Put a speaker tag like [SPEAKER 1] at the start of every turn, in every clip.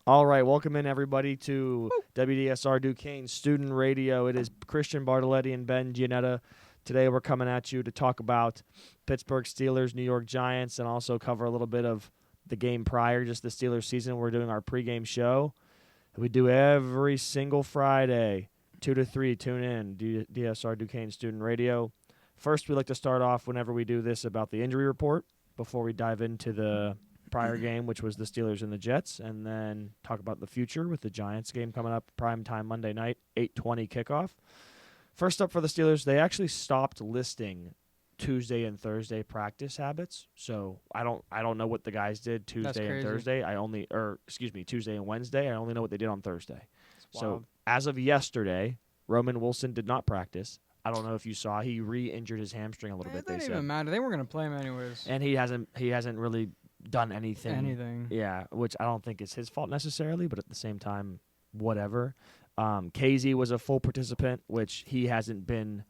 [SPEAKER 1] All right, welcome in everybody to WDSR Duquesne Student Radio. It is Christian Bartoletti and Ben Giannetta. Today we're coming at you to talk about Pittsburgh Steelers, New York Giants, and also cover a little bit of the game prior, just the Steelers season. We're doing our pregame show. We do every single Friday, 2 to 3. Tune in, DSR Duquesne Student Radio. First, we like to start off whenever we do this about the injury report before we dive into the prior game, which was the Steelers and the Jets, and then talk about the future with the Giants game coming up, prime time Monday night, 8:20 kickoff. First up for the Steelers, they actually stopped listing Tuesday and Thursday practice habits. So I don't know what the guys did Tuesday and Thursday. Tuesday and Wednesday. I only know what they did on Thursday. So as of yesterday, Roman Wilson did not practice. I don't know if you saw, he re-injured his hamstring a little bit.
[SPEAKER 2] It didn't even matter. They weren't going to play him anyways.
[SPEAKER 1] And he hasn't really done anything. Yeah, which I don't think is his fault necessarily, but at the same time, whatever. KZ was a full participant, which he hasn't been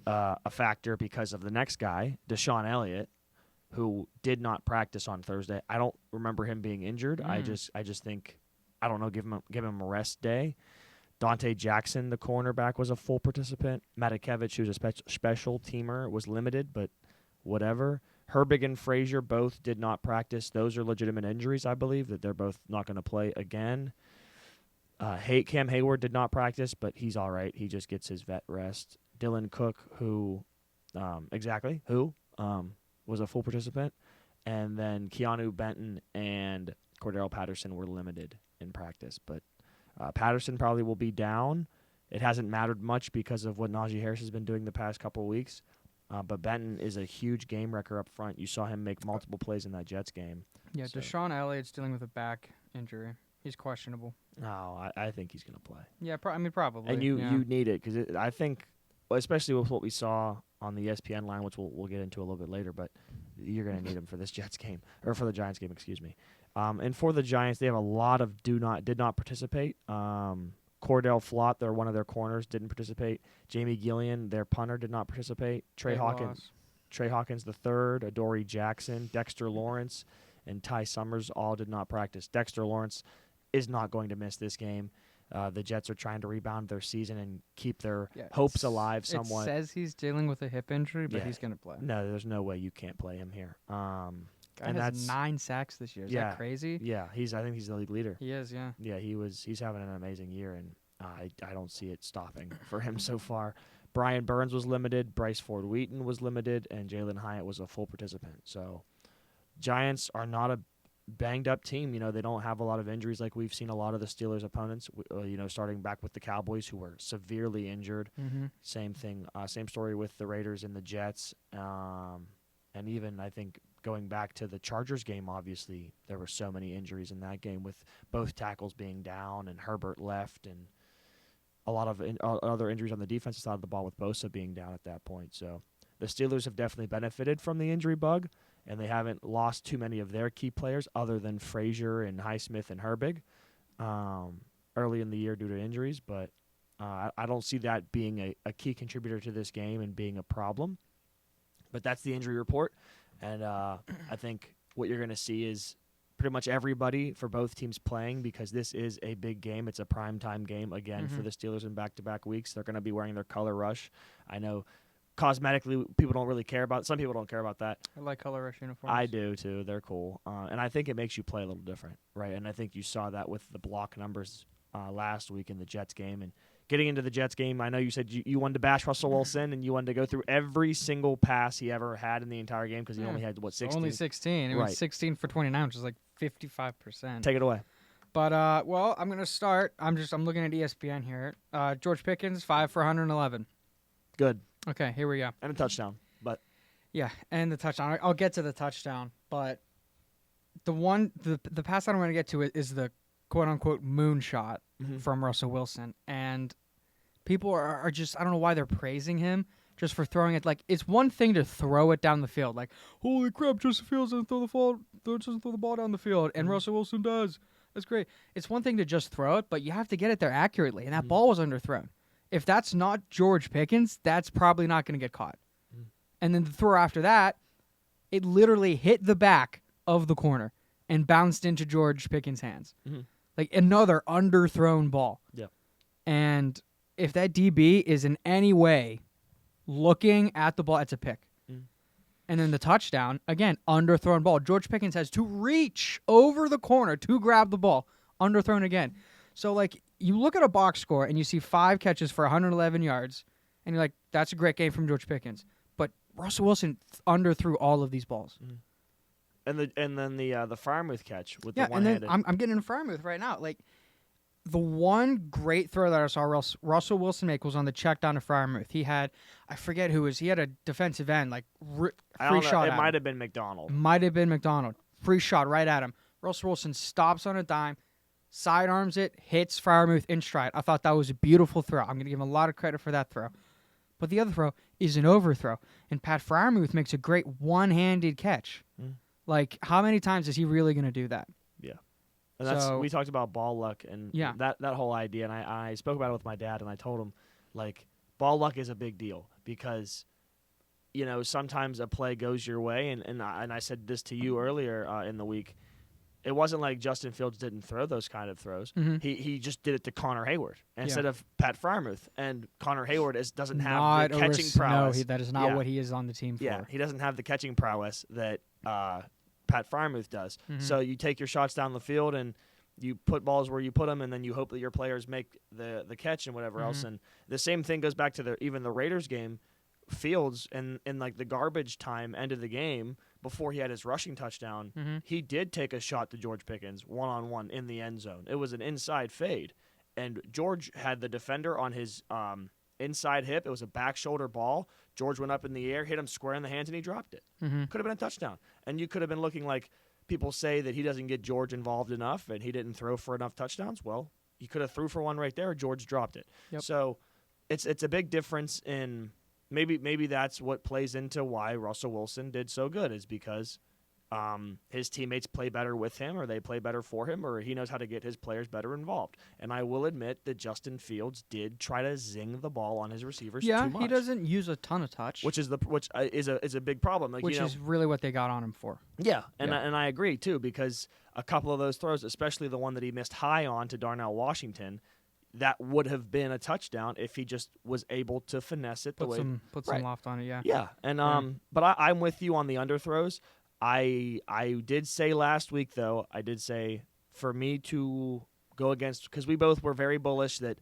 [SPEAKER 1] a factor because of the next guy, Deshaun Elliott, who did not practice on Thursday. I don't remember him being injured. I just think, I don't know, give him a rest day. Dante Jackson, the cornerback, was a full participant. Matakevich, who's a special teamer, was limited, but whatever. Herbig and Frazier both did not practice. Those are legitimate injuries, I believe, that they're both not going to play again. Cam Hayward did not practice, but he's all right. He just gets his vet rest. Dylan Cook, who was a full participant. And then Keanu Benton and Cordero Patterson were limited in practice. But Patterson probably will be down. It hasn't mattered much because of what Najee Harris has been doing the past couple of weeks. But Benton is a huge game wrecker up front. You saw him make multiple plays in that Jets game.
[SPEAKER 2] Yeah, so. Deshaun Elliott's dealing with a back injury. He's questionable.
[SPEAKER 1] No, I think he's going to play.
[SPEAKER 2] Yeah, probably.
[SPEAKER 1] And you need it because I think, especially with what we saw on the ESPN line, which we'll get into a little bit later, but you're going to need him for this Jets game, or for the Giants game, excuse me. And for the Giants, they have a lot of did not participate. Cordell Flott, they're one of their corners, didn't participate. Jamie Gillian, their punter, did not participate. Trey Hawkins III, Adoree Jackson, Dexter Lawrence, and Ty Summers all did not practice. Dexter Lawrence is not going to miss this game. The Jets are trying to rebound their season and keep their hopes alive somewhat.
[SPEAKER 2] It says he's dealing with a hip injury, but he's going to play.
[SPEAKER 1] No, there's no way you can't play him here.
[SPEAKER 2] Guy has 9 sacks this year. Is that crazy?
[SPEAKER 1] Yeah, I think he's the league leader.
[SPEAKER 2] He is, yeah.
[SPEAKER 1] Yeah, he's having an amazing year, and I don't see it stopping for him so far. Brian Burns was limited, Bryce Ford Wheaton was limited, and Jalen Hyatt was a full participant. So Giants are not a banged-up team. You know, they don't have a lot of injuries like we've seen a lot of the Steelers' opponents, starting back with the Cowboys, who were severely injured.
[SPEAKER 2] Mm-hmm.
[SPEAKER 1] Same thing, same story with the Raiders and the Jets. And even, I think, going back to the Chargers game, obviously, there were so many injuries in that game with both tackles being down and Herbert left and a lot of other injuries on the defensive side of the ball with Bosa being down at that point. So the Steelers have definitely benefited from the injury bug, and they haven't lost too many of their key players other than Frazier and Highsmith and Herbig early in the year due to injuries. But I don't see that being a key contributor to this game and being a problem. But that's the injury report. And I think what you're going to see is pretty much everybody for both teams playing because this is a big game. It's a primetime game, again, for the Steelers in back-to-back weeks. They're going to be wearing their color rush. I know cosmetically people don't really care about it. Some people don't care about that.
[SPEAKER 2] I like color rush uniforms.
[SPEAKER 1] I do, too. They're cool. And I think it makes you play a little different, right? And I think you saw that with the block numbers last week in the Jets game. And getting into the Jets game, I know you said you wanted to bash Russell Wilson and you wanted to go through every single pass he ever had in the entire game because he only had, 16?
[SPEAKER 2] Only 16. It was 16 for 29, which is like 55%.
[SPEAKER 1] Take it away.
[SPEAKER 2] But, I'm going to start. I'm looking at ESPN here. George Pickens, 5 for 111.
[SPEAKER 1] Good.
[SPEAKER 2] Okay, here we go.
[SPEAKER 1] And a touchdown. But
[SPEAKER 2] yeah, and the touchdown. I'll get to the touchdown. But the pass I want to get to is the quote-unquote moonshot from Russell Wilson. And people are just, I don't know why they're praising him just for throwing it. Like, it's one thing to throw it down the field. Like, holy crap, Justin Fields doesn't throw the ball down the field, and Russell Wilson does. That's great. It's one thing to just throw it, but you have to get it there accurately, and that ball was underthrown. If that's not George Pickens, that's probably not going to get caught. And then the throw after that, it literally hit the back of the corner and bounced into George Pickens' hands. Like another underthrown ball.
[SPEAKER 1] Yeah.
[SPEAKER 2] And if that DB is in any way looking at the ball, it's a pick. And then the touchdown, again, underthrown ball. George Pickens has to reach over the corner to grab the ball. Underthrown again. So, like, you look at a box score and you see 5 catches for 111 yards, and you're like, that's a great game from George Pickens. But Russell Wilson underthrew all of these balls.
[SPEAKER 1] And then the Freiermuth catch with the
[SPEAKER 2] And
[SPEAKER 1] one-handed.
[SPEAKER 2] then I'm getting in Freiermuth right now. Like, the one great throw that I saw Russell Wilson make was on the check down to Freiermuth. He had, I forget who he had a defensive end, like, free shot.
[SPEAKER 1] It might have been McDonald.
[SPEAKER 2] Free shot right at him. Russell Wilson stops on a dime, sidearms it, hits Freiermuth in stride. I thought that was a beautiful throw. I'm going to give him a lot of credit for that throw. But the other throw is an overthrow. And Pat Freiermuth makes a great one-handed catch. Like, how many times is he really going to do that?
[SPEAKER 1] Yeah. And we talked about ball luck and that whole idea, and I spoke about it with my dad, and I told him, like, ball luck is a big deal because, you know, sometimes a play goes your way, and I said this to you earlier in the week. It wasn't like Justin Fields didn't throw those kind of throws. He just did it to Connor Hayward instead of Pat Freiermuth, and Connor Hayward doesn't have the catching prowess.
[SPEAKER 2] No, that is not what he is on the team for.
[SPEAKER 1] Yeah, he doesn't have the catching prowess that Pat Freiermuth does. So you take your shots down the field and you put balls where you put them, and then you hope that your players make the catch and whatever else. And the same thing goes back to even the Raiders game. Fields in like the garbage time end of the game before he had his rushing touchdown, he did take a shot to George Pickens one-on-one in the end zone. It was an inside fade, and George had the defender on his inside hip. It was a back shoulder ball. George went up in the air, hit him square in the hands, and he dropped it. Could have been a touchdown. And you could have been looking like people say that he doesn't get George involved enough and he didn't throw for enough touchdowns. Well, he could have threw for one right there. George dropped it. So it's a big difference in maybe that's what plays into why Russell Wilson did so good is because his teammates play better with him, or they play better for him, or he knows how to get his players better involved. And I will admit that Justin Fields did try to zing the ball on his receivers too much.
[SPEAKER 2] Yeah, he doesn't use a ton of touch,
[SPEAKER 1] which is a big problem. Like,
[SPEAKER 2] which is really what they got on him for.
[SPEAKER 1] Yeah, and I agree too, because a couple of those throws, especially the one that he missed high on to Darnell Washington, that would have been a touchdown if he just was able to finesse it
[SPEAKER 2] put some loft on it. Yeah,
[SPEAKER 1] and but I'm with you on the underthrows. I did say last week, though, for me to go against, because we both were very bullish that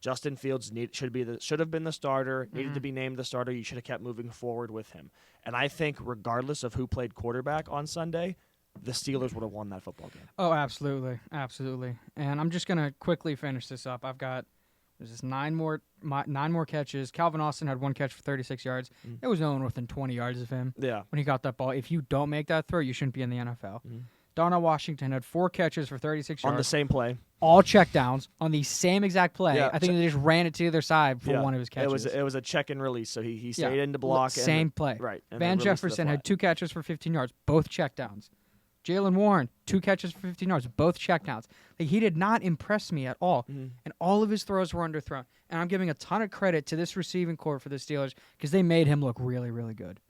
[SPEAKER 1] Justin Fields should have been the starter, needed to be named the starter. You should have kept moving forward with him. And I think regardless of who played quarterback on Sunday, the Steelers would have won that football game.
[SPEAKER 2] Oh, absolutely. Absolutely. And I'm just going to quickly finish this up. I've got nine more catches. Calvin Austin had 1 catch for 36 yards. There was no one within 20 yards of him when he got that ball. If you don't make that throw, you shouldn't be in the NFL. Darnell Washington had 4 catches for 36 yards.
[SPEAKER 1] On the same play.
[SPEAKER 2] All checkdowns on the same exact play. I think they just ran it to the other side for one of his catches.
[SPEAKER 1] It was a check and release, so he stayed in to block.
[SPEAKER 2] Same play.
[SPEAKER 1] Right.
[SPEAKER 2] Van Jefferson had 2 catches for 15 yards, both checkdowns. Jalen Warren, 2 catches for 15 yards, both checkdowns. Like, he did not impress me at all, and all of his throws were underthrown. And I'm giving a ton of credit to this receiving corps for the Steelers because they made him look really, really good.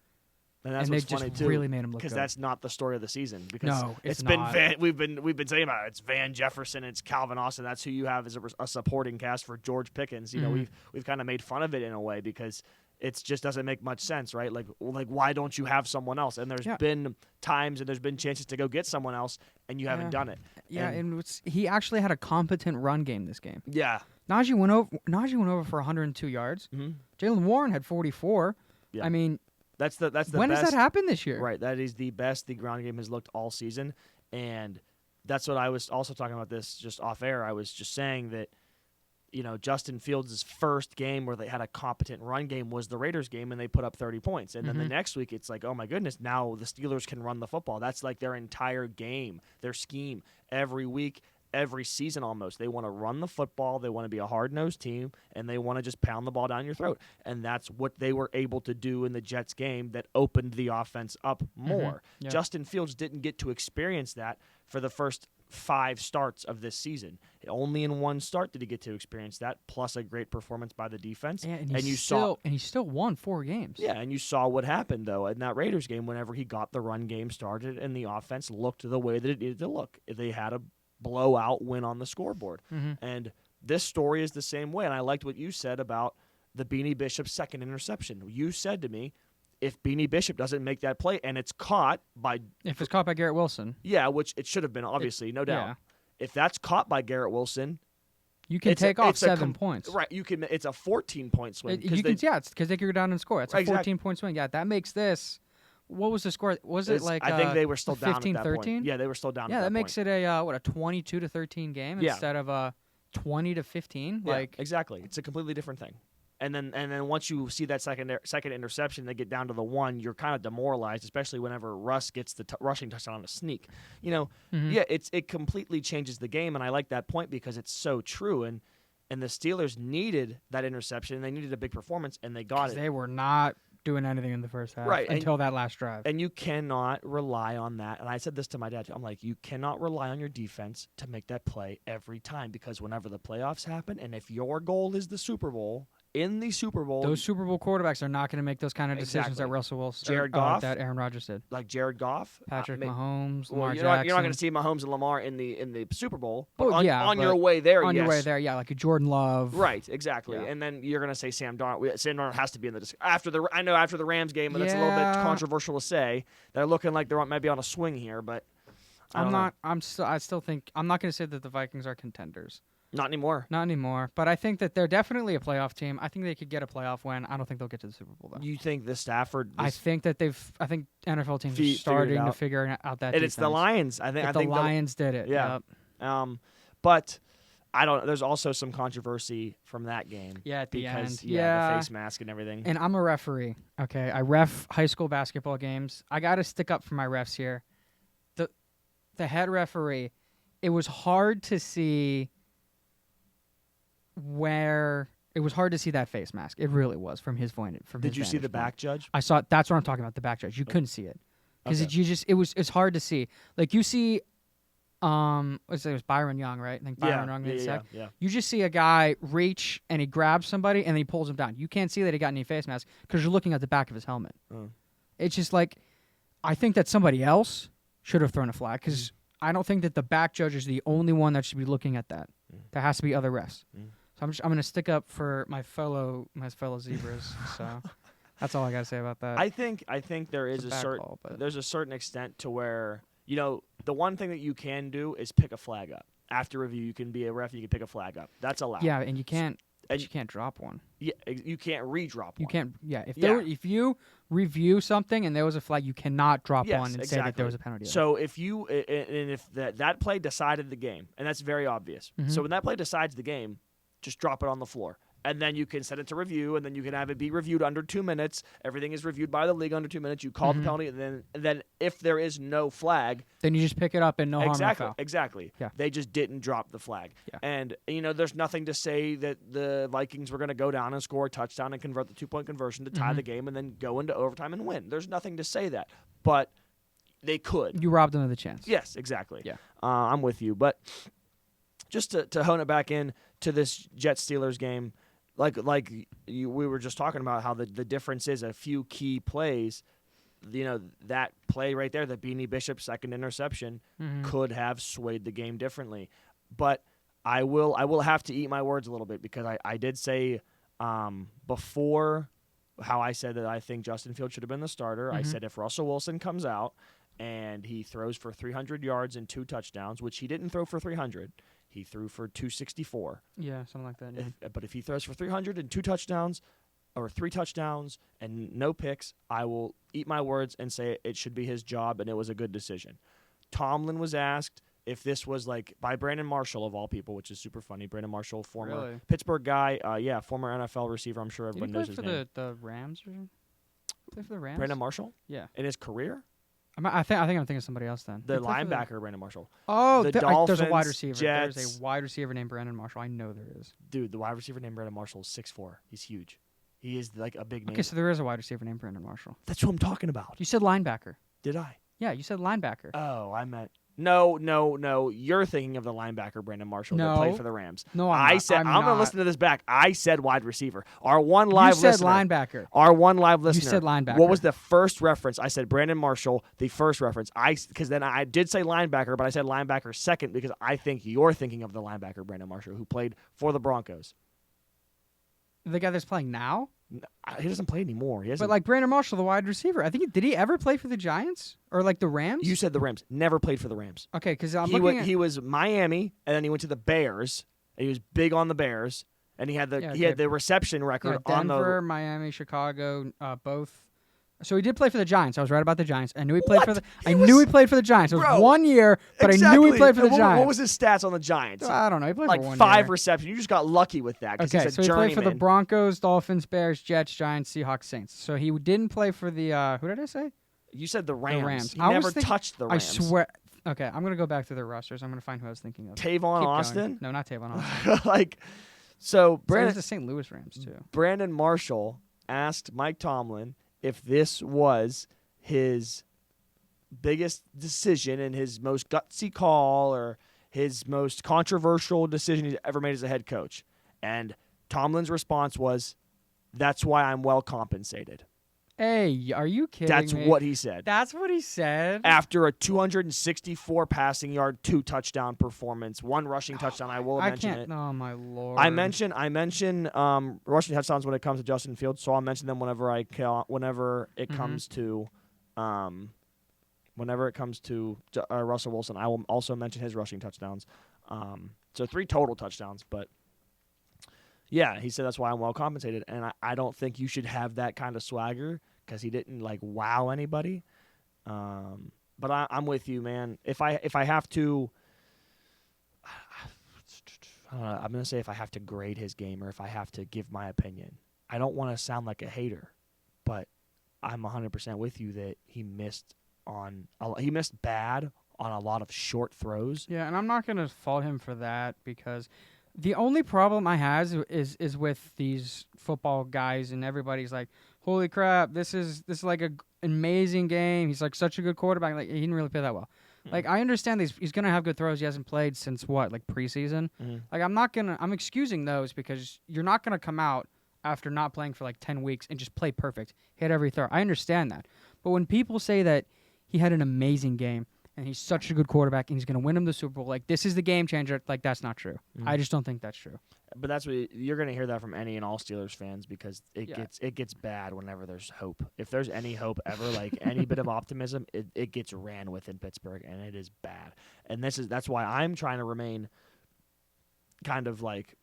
[SPEAKER 1] And that's
[SPEAKER 2] what's
[SPEAKER 1] funny
[SPEAKER 2] just
[SPEAKER 1] too,
[SPEAKER 2] really made him look good.
[SPEAKER 1] Because that's not the story of the season. Because
[SPEAKER 2] no, it's
[SPEAKER 1] been
[SPEAKER 2] not.
[SPEAKER 1] We've been saying about it. It's Van Jefferson, it's Calvin Austin. That's who you have as a supporting cast for George Pickens. You know, we've kind of made fun of it in a way because it just doesn't make much sense, right? Like why don't you have someone else? And there's been times and there's been chances to go get someone else, and you haven't done it.
[SPEAKER 2] Yeah, and he actually had a competent run game this game.
[SPEAKER 1] Yeah.
[SPEAKER 2] Najee went over for 102 yards. Jalen Warren had 44.
[SPEAKER 1] Yeah.
[SPEAKER 2] I mean,
[SPEAKER 1] that's the
[SPEAKER 2] when
[SPEAKER 1] best.
[SPEAKER 2] Does that happen this year?
[SPEAKER 1] Right. That is the best the ground game has looked all season, and that's what I was also talking about this just off air. I was just saying that, you know, Justin Fields' first game where they had a competent run game was the Raiders game, and they put up 30 points. And then the next week, it's like, oh, my goodness, now the Steelers can run the football. That's like their entire game, their scheme. Every week, every season almost, they want to run the football. They want to be a hard-nosed team, and they want to just pound the ball down your throat. And that's what they were able to do in the Jets game that opened the offense up more.
[SPEAKER 2] Yeah.
[SPEAKER 1] Justin Fields didn't get to experience that for the first 5 starts of this season. Only in 1 start did he get to experience that, plus a great performance by the defense.
[SPEAKER 2] Yeah, and he still won 4 games.
[SPEAKER 1] Yeah, and you saw what happened, though, in that Raiders game whenever he got the run game started and the offense looked the way that it needed to look. They had a blowout win on the scoreboard.
[SPEAKER 2] Mm-hmm.
[SPEAKER 1] And this story is the same way. And I liked what you said about the Beanie Bishop's second interception. You said to me, if Beanie Bishop doesn't make that play and it's caught by
[SPEAKER 2] If it's caught by Garrett Wilson,
[SPEAKER 1] yeah, which it should have been, obviously, no doubt.
[SPEAKER 2] yeah.
[SPEAKER 1] If that's caught by Garrett Wilson,
[SPEAKER 2] you can take off 7 points.
[SPEAKER 1] Right, you can. It's a 14-point swing.
[SPEAKER 2] It's because they could go down and score. It's a 14-point swing. Yeah, that makes this. What was the score? Was it like
[SPEAKER 1] I think they were still down
[SPEAKER 2] 15,
[SPEAKER 1] at that
[SPEAKER 2] 13?
[SPEAKER 1] point. Yeah, they were still down.
[SPEAKER 2] Yeah,
[SPEAKER 1] at
[SPEAKER 2] that
[SPEAKER 1] that
[SPEAKER 2] makes
[SPEAKER 1] point.
[SPEAKER 2] it a 22-13 game instead of a 20-15.
[SPEAKER 1] Yeah,
[SPEAKER 2] Like
[SPEAKER 1] exactly. It's a completely different thing. And then once you see that second interception, they get down to the 1. You're kind of demoralized, especially whenever Russ gets the rushing touchdown on a sneak. Yeah, it completely changes the game, and I like that point because it's so true. And the Steelers needed that interception. They needed a big performance, and they got it.
[SPEAKER 2] They were not doing anything in the first half until that last drive.
[SPEAKER 1] And you cannot rely on that. And I said this to my dad, too. I'm like, you cannot rely on your defense to make that play every time because whenever the playoffs happen, and if your goal is the Super Bowl, in the Super Bowl,
[SPEAKER 2] those Super Bowl quarterbacks are not going to make those kind of decisions that Russell Wilson,
[SPEAKER 1] Jared Goff,
[SPEAKER 2] that Aaron Rodgers did.
[SPEAKER 1] Like Jared Goff,
[SPEAKER 2] Patrick Mahomes,
[SPEAKER 1] well,
[SPEAKER 2] Lamar
[SPEAKER 1] you're
[SPEAKER 2] Jackson.
[SPEAKER 1] Not going to see Mahomes and Lamar in the Super Bowl. But
[SPEAKER 2] on
[SPEAKER 1] your way there,
[SPEAKER 2] on
[SPEAKER 1] yes.
[SPEAKER 2] your way there, yeah, like a Jordan Love.
[SPEAKER 1] Right, exactly.
[SPEAKER 2] Yeah.
[SPEAKER 1] And then you're going to say Sam Darnold. Sam Darnold has to be in the after the Rams game, but that's a little bit controversial to say. They're looking like they might be on a swing here, but
[SPEAKER 2] I still think I'm not going to say that the Vikings are contenders.
[SPEAKER 1] Not anymore.
[SPEAKER 2] Not anymore. But I think that they're definitely a playoff team. I think they could get a playoff win. I don't think they'll get to the Super Bowl, though.
[SPEAKER 1] You think the Stafford...
[SPEAKER 2] I think NFL teams are starting to figure out that
[SPEAKER 1] And it's the Lions. I think
[SPEAKER 2] the Lions did it.
[SPEAKER 1] Yeah.
[SPEAKER 2] Yep.
[SPEAKER 1] But I don't... There's also some controversy from that game.
[SPEAKER 2] Yeah, at the end.
[SPEAKER 1] Yeah, the face mask and everything.
[SPEAKER 2] And I'm a referee, okay? I ref high school basketball games. I got to stick up for my refs here. The head referee, it was hard to see... that face mask. It really was from his point.
[SPEAKER 1] Did you see the back judge?
[SPEAKER 2] I saw it. That's what I'm talking about. The back judge. You couldn't see it because it's hard to see. Like you see, it was Byron Young, right? I think Byron Young made a sack.
[SPEAKER 1] Yeah.
[SPEAKER 2] You just see a guy reach and he grabs somebody and then he pulls him down. You can't see that he got any face mask because you're looking at the back of his helmet. It's just like I think that somebody else should have thrown a flag because I don't think that the back judge is the only one that should be looking at that. There has to be other refs. So I'm going to stick up for my fellow zebras. So that's all I got to say about that.
[SPEAKER 1] I think there is there's a certain extent to where the one thing that you can do is pick a flag up after review. You can be a ref. You can pick a flag up. That's allowed.
[SPEAKER 2] Yeah, and you can't. You can't drop one.
[SPEAKER 1] Yeah, you can't re-drop one.
[SPEAKER 2] You can't. Yeah, if you review something and there was a flag, you cannot drop one and say that there was a penalty.
[SPEAKER 1] So if that play decided the game, and that's very obvious. So when that play decides the game, just drop it on the floor. And then you can send it to review, and then you can have it be reviewed under 2 minutes. Everything is reviewed by the league under 2 minutes. You call the penalty, and then if there is no flag,
[SPEAKER 2] then you just pick it up and no harm, no foul.
[SPEAKER 1] Exactly.
[SPEAKER 2] Yeah.
[SPEAKER 1] They just didn't drop the flag.
[SPEAKER 2] Yeah.
[SPEAKER 1] And there's nothing to say that the Vikings were going to go down and score a touchdown and convert the 2-point conversion to tie the game and then go into overtime and win. There's nothing to say that, but they could.
[SPEAKER 2] You robbed them of the chance.
[SPEAKER 1] Yes, exactly.
[SPEAKER 2] Yeah.
[SPEAKER 1] I'm with you, but just to hone it back in to this Jets-Steelers game. We were just talking about how the difference is a few key plays. That play right there, the Beanie Bishop second interception, could have swayed the game differently. But I will have to eat my words a little bit because I did say before how I said that I think Justin Fields should have been the starter. I said if Russell Wilson comes out and he throws for 300 yards and 2 touchdowns, which he didn't throw for 300. He threw for 264.
[SPEAKER 2] Yeah, something like that. Yeah.
[SPEAKER 1] But if he throws for 300 and 2 touchdowns or 3 touchdowns and no picks, I will eat my words and say it should be his job and it was a good decision. Tomlin was asked if this was by Brandon Marshall of all people, which is super funny. Brandon Marshall, former Pittsburgh guy, former NFL receiver. I'm sure everyone knows his name.
[SPEAKER 2] Did he play for the Rams or play for the Rams?
[SPEAKER 1] Brandon Marshall?
[SPEAKER 2] Yeah.
[SPEAKER 1] In his career?
[SPEAKER 2] I think I'm thinking of somebody else then.
[SPEAKER 1] The linebacker, Brandon Marshall.
[SPEAKER 2] Oh,
[SPEAKER 1] Dolphins,
[SPEAKER 2] there's a wide receiver.
[SPEAKER 1] Jets.
[SPEAKER 2] There's a wide receiver named Brandon Marshall. I know there is.
[SPEAKER 1] Dude, the wide receiver named Brandon Marshall is 6'4". He's huge. He is a big name.
[SPEAKER 2] Okay, so there is a wide receiver named Brandon Marshall.
[SPEAKER 1] That's what I'm talking about.
[SPEAKER 2] You said linebacker.
[SPEAKER 1] Did I?
[SPEAKER 2] Yeah, you said linebacker.
[SPEAKER 1] Oh, I meant No. You're thinking of the linebacker Brandon Marshall that played for the Rams.
[SPEAKER 2] No, I'm
[SPEAKER 1] I'm going to listen to this back. I said wide receiver. Our one
[SPEAKER 2] You
[SPEAKER 1] live
[SPEAKER 2] said
[SPEAKER 1] listener.
[SPEAKER 2] linebacker.
[SPEAKER 1] Our one live listener.
[SPEAKER 2] You said linebacker.
[SPEAKER 1] What was the first reference? I said Brandon Marshall, the first reference. Because then I did say linebacker, but I said linebacker second because I think you're thinking of the linebacker Brandon Marshall who played for the Broncos.
[SPEAKER 2] The guy that's playing now?
[SPEAKER 1] He doesn't play anymore.
[SPEAKER 2] But like Brandon Marshall, the wide receiver, I think did he ever play for the Giants or like the Rams?
[SPEAKER 1] You said the Rams. Never played for the Rams.
[SPEAKER 2] Okay, because
[SPEAKER 1] he was Miami, and then he went to the Bears, and he was big on the Bears, and he had the reception record on the
[SPEAKER 2] Denver, Miami, Chicago, both. So he did play for the Giants. I was right about the Giants. I knew he played for the. I knew he played for the Giants. It was 1 year, but I knew he played for the Giants.
[SPEAKER 1] What was his stats on the Giants?
[SPEAKER 2] I don't know. He played
[SPEAKER 1] like
[SPEAKER 2] for 1
[SPEAKER 1] 5
[SPEAKER 2] year.
[SPEAKER 1] receptions. You just got lucky with that.
[SPEAKER 2] Okay,
[SPEAKER 1] he's
[SPEAKER 2] so he played for the Broncos, Dolphins, Bears, Jets, Giants, Seahawks, Saints. So he didn't play for the. Who did I say?
[SPEAKER 1] You said the Rams.
[SPEAKER 2] The Rams.
[SPEAKER 1] He never touched the Rams.
[SPEAKER 2] I swear. Okay, I'm gonna go back to their rosters. I'm gonna find who I was thinking of.
[SPEAKER 1] Tavon Austin?
[SPEAKER 2] Going. No, not Tavon Austin.
[SPEAKER 1] So
[SPEAKER 2] Brandon. It was the St. Louis Rams too.
[SPEAKER 1] Brandon Marshall asked Mike Tomlin if this was his biggest decision and his most gutsy call or his most controversial decision he's ever made as a head coach. And Tomlin's response was, "That's why I'm well compensated."
[SPEAKER 2] Hey, are you kidding
[SPEAKER 1] me? That's what he said.
[SPEAKER 2] That's what he said?
[SPEAKER 1] After a 264 passing yard, 2 touchdown performance, 1 rushing touchdown. I will mention it.
[SPEAKER 2] Oh, my Lord.
[SPEAKER 1] I mention rushing touchdowns when it comes to Justin Fields, so I'll mention them whenever it comes to Russell Wilson. I will also mention his rushing touchdowns. So 3 total touchdowns, but yeah, he said that's why I'm well compensated, and I don't think you should have that kind of swagger because he didn't wow anybody. But I'm with you, man. If I have to, I'm gonna say if I have to grade his game or if I have to give my opinion, I don't want to sound like a hater, but I'm 100% with you that he missed bad on a lot of short throws.
[SPEAKER 2] Yeah, and I'm not gonna fault him for that because. The only problem I have is with these football guys and everybody's like, holy crap, this is like an amazing game. He's like such a good quarterback. Like he didn't really play that well. Like I understand he's gonna have good throws. He hasn't played since preseason. Like I'm excusing those because you're not gonna come out after not playing for 10 weeks and just play perfect, hit every throw. I understand that, but when people say that he had an amazing game. And he's such a good quarterback, and he's going to win him the Super Bowl. This is the game changer. That's not true. I just don't think that's true.
[SPEAKER 1] But that's what you're going to hear that from any and all Steelers fans because it gets bad whenever there's hope. If there's any hope ever, any bit of optimism, it gets ran with in Pittsburgh, and it is bad. And that's why I'm trying to remain kind of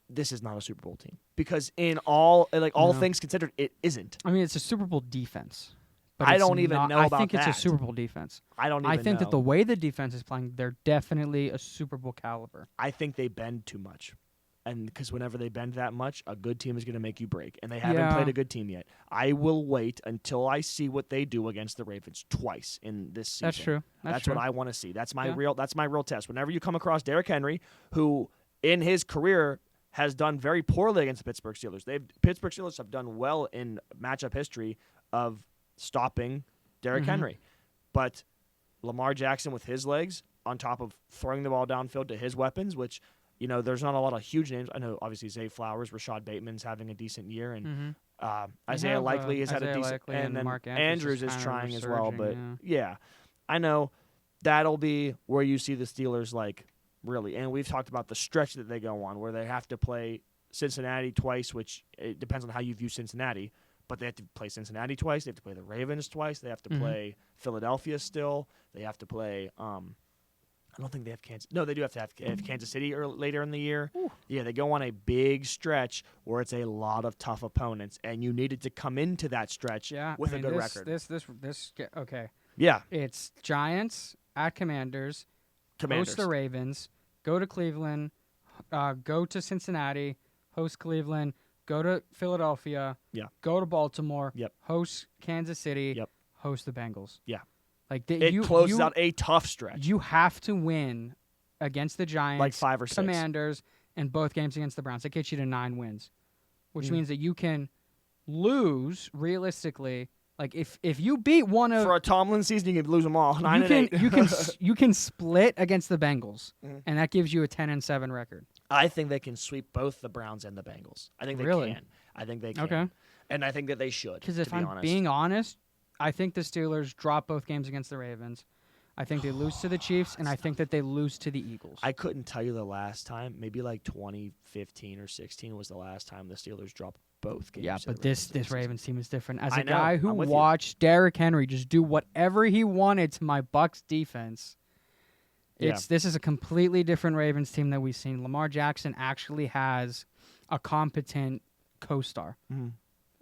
[SPEAKER 1] this is not a Super Bowl team because in all things considered, it isn't.
[SPEAKER 2] I mean, it's a Super Bowl defense.
[SPEAKER 1] I don't even know about that.
[SPEAKER 2] I think it's a Super Bowl defense.
[SPEAKER 1] I think
[SPEAKER 2] that the way the defense is playing, they're definitely a Super Bowl caliber.
[SPEAKER 1] I think they bend too much. And because whenever they bend that much, a good team is going to make you break. And they haven't played a good team yet. I will wait until I see what they do against the Ravens twice in this season.
[SPEAKER 2] That's true.
[SPEAKER 1] That's what I want to see. That's my real test. Whenever you come across Derrick Henry, who in his career has done very poorly against the Pittsburgh Steelers. Pittsburgh Steelers have done well in matchup history of stopping Derrick Henry. But Lamar Jackson with his legs on top of throwing the ball downfield to his weapons, which, there's not a lot of huge names. I know, obviously, Zay Flowers, Rashad Bateman's having a decent year, and Isaiah Likely has had a decent year, and then
[SPEAKER 2] Mark
[SPEAKER 1] Andrews is trying as well. But, I know that'll be where you see the Steelers, really. And we've talked about the stretch that they go on where they have to play Cincinnati twice, which it depends on how you view Cincinnati. But they have to play Cincinnati twice. They have to play the Ravens twice. They have to play Philadelphia still. They have to play I don't think they have Kansas. No, they do have to have Kansas City later in the year.
[SPEAKER 2] Ooh.
[SPEAKER 1] Yeah, they go on a big stretch where it's a lot of tough opponents, and you needed to come into that stretch with a good record.
[SPEAKER 2] Okay.
[SPEAKER 1] Yeah.
[SPEAKER 2] It's Giants at Commanders. Host the Ravens. Go to Cleveland. Go to Cincinnati. Host Cleveland. Go to Philadelphia.
[SPEAKER 1] Yeah.
[SPEAKER 2] Go to Baltimore.
[SPEAKER 1] Yep.
[SPEAKER 2] Host Kansas City.
[SPEAKER 1] Yep.
[SPEAKER 2] Host the Bengals.
[SPEAKER 1] Yeah.
[SPEAKER 2] It
[SPEAKER 1] closes out a tough stretch.
[SPEAKER 2] You have to win against the Giants,
[SPEAKER 1] 5 or 6.
[SPEAKER 2] Commanders, and both games against the Browns. That gets you to 9 wins, which means that you can lose realistically Like if you beat one of
[SPEAKER 1] For a Tomlin season, you can lose them all. 9-8.
[SPEAKER 2] you can split against the Bengals,
[SPEAKER 1] Mhm.
[SPEAKER 2] and that gives you a 10-7 record.
[SPEAKER 1] I think they can sweep both the Browns and the Bengals. I think they
[SPEAKER 2] Really?
[SPEAKER 1] can. I think they can.
[SPEAKER 2] Okay.
[SPEAKER 1] And I think that they should.
[SPEAKER 2] Because if
[SPEAKER 1] to be
[SPEAKER 2] I'm
[SPEAKER 1] honest.
[SPEAKER 2] being honest, I think the Steelers drop both games against the Ravens. I think they lose to the Chiefs, and I think that they lose to the Eagles.
[SPEAKER 1] I couldn't tell you the last time. Maybe like 2015 or 16 was the last time the Steelers dropped both games.
[SPEAKER 2] Yeah,
[SPEAKER 1] to the
[SPEAKER 2] but this
[SPEAKER 1] season.
[SPEAKER 2] Ravens team is different. As
[SPEAKER 1] I
[SPEAKER 2] a
[SPEAKER 1] know.
[SPEAKER 2] guy who
[SPEAKER 1] I'm with you.
[SPEAKER 2] watched Derrick Henry just do whatever he wanted to my Bucs defense, this is a completely different Ravens team that we've seen. Lamar Jackson actually has a competent co-star.
[SPEAKER 1] Mm-hmm.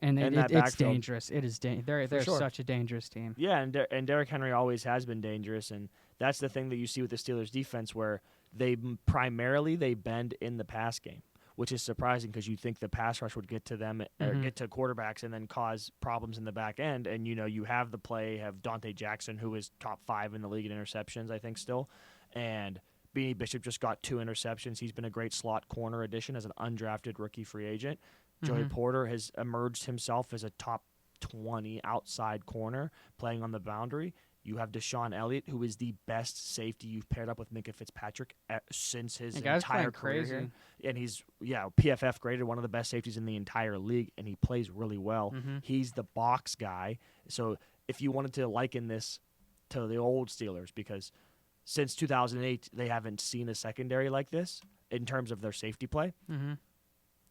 [SPEAKER 2] And
[SPEAKER 1] In
[SPEAKER 2] it's
[SPEAKER 1] that backfield.
[SPEAKER 2] dangerous. It is they're
[SPEAKER 1] sure.
[SPEAKER 2] such a dangerous team.
[SPEAKER 1] Yeah, and Derrick Henry always has been dangerous, and that's the thing that you see with the Steelers defense, where they primarily bend in the pass game, which is surprising because you think the pass rush would get to them or get to quarterbacks and then cause problems in the back end. And you have the play, have Dante Jackson, who is top 5 in the league in interceptions, I think still, and Beanie Bishop just got 2 interceptions. He's been a great slot corner addition as an undrafted rookie free agent. Joey Porter has emerged himself as a top 20 outside corner playing on the boundary. You have Deshaun Elliott, who is the best safety you've paired up with Minkah Fitzpatrick since his entire career here. And he's, PFF graded one of the best safeties in the entire league, and he plays really well. He's the box guy. So if you wanted to liken this to the old Steelers, because since 2008, they haven't seen a secondary like this in terms of their safety play.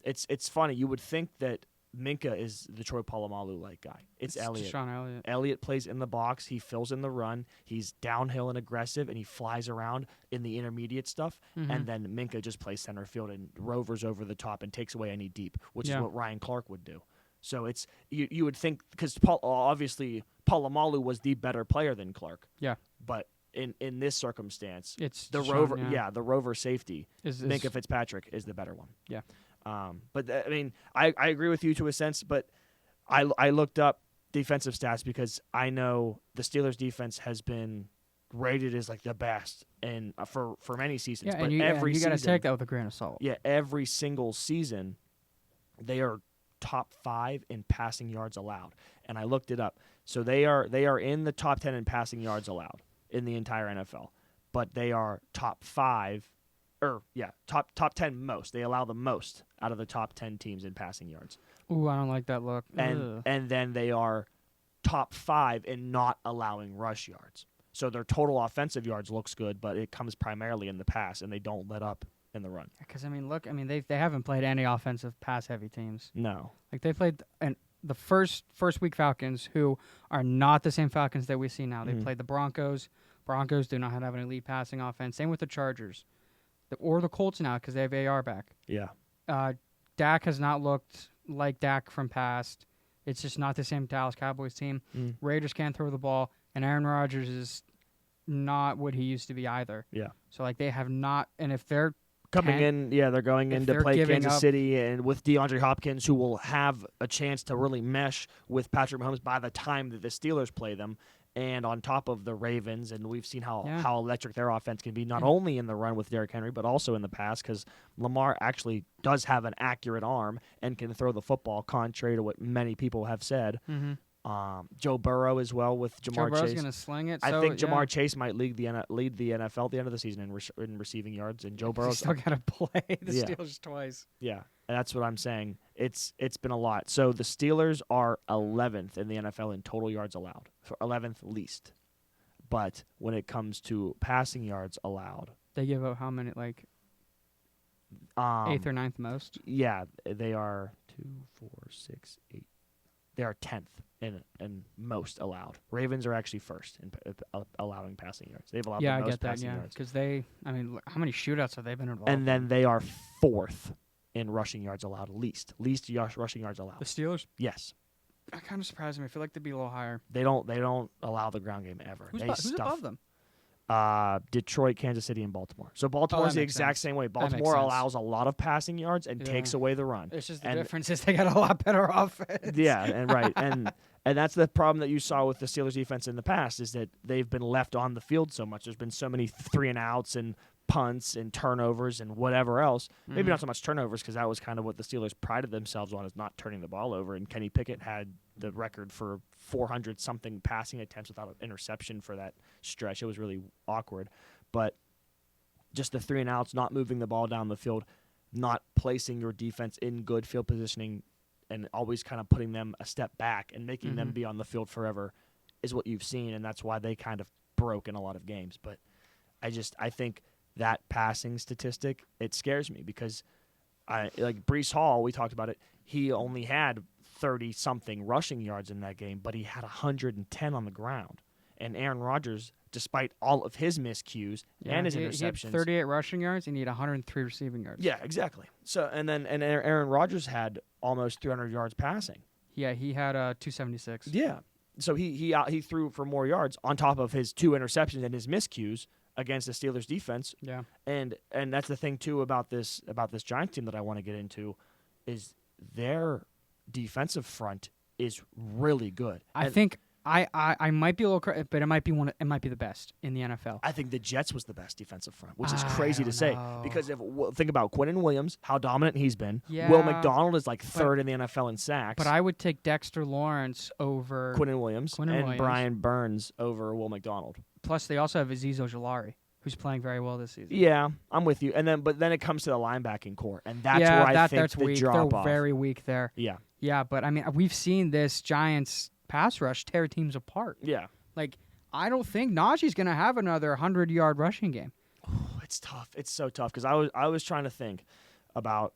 [SPEAKER 1] It's funny. You would think that Minkah is the Troy Polamalu-like guy. It's Elliott.
[SPEAKER 2] Deshaun Elliott.
[SPEAKER 1] Elliott plays in the box. He fills in the run. He's downhill and aggressive, and he flies around in the intermediate stuff. And then Minkah just plays center field and rovers over the top and takes away any deep, which is what Ryan Clark would do. So it's you would think, because obviously Polamalu was the better player than Clark.
[SPEAKER 2] Yeah.
[SPEAKER 1] But in this circumstance,
[SPEAKER 2] It's
[SPEAKER 1] the
[SPEAKER 2] Deshaun,
[SPEAKER 1] rover. The rover safety, Minkah Fitzpatrick, is the better one.
[SPEAKER 2] Yeah.
[SPEAKER 1] But I mean, I agree with you to a sense, but I looked up defensive stats because I know the Steelers defense has been rated as like the best and for many seasons.
[SPEAKER 2] Yeah,
[SPEAKER 1] but
[SPEAKER 2] and
[SPEAKER 1] every
[SPEAKER 2] you got to
[SPEAKER 1] season,
[SPEAKER 2] take that with a grain of salt.
[SPEAKER 1] Yeah, every single season, they are top 5 in passing yards allowed, and I looked it up. So they are in the top 10 in passing yards allowed in the entire NFL, but they are top 5. Top 10 most. They allow the most out of the top 10 teams in passing yards.
[SPEAKER 2] Ooh, I don't like that look.
[SPEAKER 1] And then they are top 5 in not allowing rush yards. So their total offensive yards looks good, but it comes primarily in the pass, and they don't let up in the run.
[SPEAKER 2] Because they haven't played any offensive pass-heavy teams.
[SPEAKER 1] No.
[SPEAKER 2] Like they played the first week Falcons, who are not the same Falcons that we see now. They played the Broncos. Broncos do not have an elite passing offense. Same with the Chargers. Or the Colts now, because they have AR back.
[SPEAKER 1] Yeah.
[SPEAKER 2] Dak has not looked like Dak from past. It's just not the same Dallas Cowboys team. Raiders can't throw the ball, and Aaron Rodgers is not what he used to be either.
[SPEAKER 1] Yeah.
[SPEAKER 2] So like they have not, and if they're
[SPEAKER 1] they're going in to play Kansas
[SPEAKER 2] up,
[SPEAKER 1] City and with DeAndre Hopkins, who will have a chance to really mesh with Patrick Mahomes by the time that the Steelers play them. And on top of the Ravens, and we've seen how electric their offense can be, not only in the run with Derrick Henry, but also in the pass, because Lamar actually does have an accurate arm and can throw the football, contrary to what many people have said. Joe Burrow as well with Jamar Chase.
[SPEAKER 2] Joe Burrow's going to sling it.
[SPEAKER 1] I think Jamar Chase might lead the NFL at the end of the season in receiving yards, and Joe Burrow's
[SPEAKER 2] still got to play the Steelers twice.
[SPEAKER 1] Yeah, that's what I'm saying. It's been a lot. So the Steelers are 11th in the NFL in total yards allowed, for 11th least. But when it comes to passing yards allowed,
[SPEAKER 2] they give up how many, like 8th or 9th most?
[SPEAKER 1] Yeah, they are 2, 4, 6, 8. They are 10th in most allowed. Ravens are actually first in allowing passing yards. They've allowed the most passing yards.
[SPEAKER 2] Because how many shootouts have they been involved
[SPEAKER 1] in? And then they are 4th in rushing yards allowed, least rushing yards allowed.
[SPEAKER 2] The Steelers?
[SPEAKER 1] Yes.
[SPEAKER 2] That kind of surprised me. I feel like they'd be a little higher.
[SPEAKER 1] They don't allow the ground game ever.
[SPEAKER 2] Who's above them?
[SPEAKER 1] Detroit, Kansas City, and Baltimore. So Baltimore's the exact same way. Baltimore allows a lot of passing yards and takes away the run.
[SPEAKER 2] It's just the difference is they got a lot better offense.
[SPEAKER 1] Yeah, and right. and that's the problem that you saw with the Steelers defense in the past, is that they've been left on the field so much. There's been so many 3-and-outs and punts and turnovers and whatever else. Maybe not so much turnovers, because that was kind of what the Steelers prided themselves on, is not turning the ball over. And Kenny Pickett had the record for 400 something passing attempts without an interception for that stretch. It was really awkward, but just the 3 and outs, not moving the ball down the field, not placing your defense in good field positioning, and always kind of putting them a step back and making them be on the field forever is what you've seen, and that's why they kind of broke in a lot of games. But I think that passing statistic, it scares me because like Breece Hall, we talked about it, he only had 30-something rushing yards in that game, but he had 110 on the ground. And Aaron Rodgers, despite all of his miscues and his interceptions,
[SPEAKER 2] he had 38 rushing yards and he had 103 receiving yards.
[SPEAKER 1] Yeah, exactly. So and Aaron Rodgers had almost 300 yards passing.
[SPEAKER 2] Yeah, he had 276.
[SPEAKER 1] Yeah. So he threw for more yards on top of his 2 interceptions and his miscues against the Steelers defense.
[SPEAKER 2] Yeah.
[SPEAKER 1] And that's the thing too about this Giants team that I want to get into is their defensive front is really good.
[SPEAKER 2] I think I might be a little, but it might be the best in the NFL.
[SPEAKER 1] I think the Jets was the best defensive front, which is crazy to say because think about Quinnen Williams, how dominant he's been.
[SPEAKER 2] Yeah,
[SPEAKER 1] Will McDonald is like third in the NFL in sacks.
[SPEAKER 2] But I would take Dexter Lawrence over
[SPEAKER 1] Quinnen Williams and Brian Burns over Will McDonald.
[SPEAKER 2] Plus, they also have Azeez Ojulari, who's playing very well this season.
[SPEAKER 1] Yeah, I'm with you. But then it comes to the linebacking core, and that's where I think
[SPEAKER 2] that's
[SPEAKER 1] the
[SPEAKER 2] weak.
[SPEAKER 1] drop
[SPEAKER 2] They're
[SPEAKER 1] off.
[SPEAKER 2] very weak there.
[SPEAKER 1] Yeah.
[SPEAKER 2] Yeah, but I mean, we've seen this Giants pass rush tear teams apart.
[SPEAKER 1] Yeah.
[SPEAKER 2] Like, I don't think Najee's going to have another 100-yard rushing game.
[SPEAKER 1] Oh, it's tough. It's so tough because I was trying to think about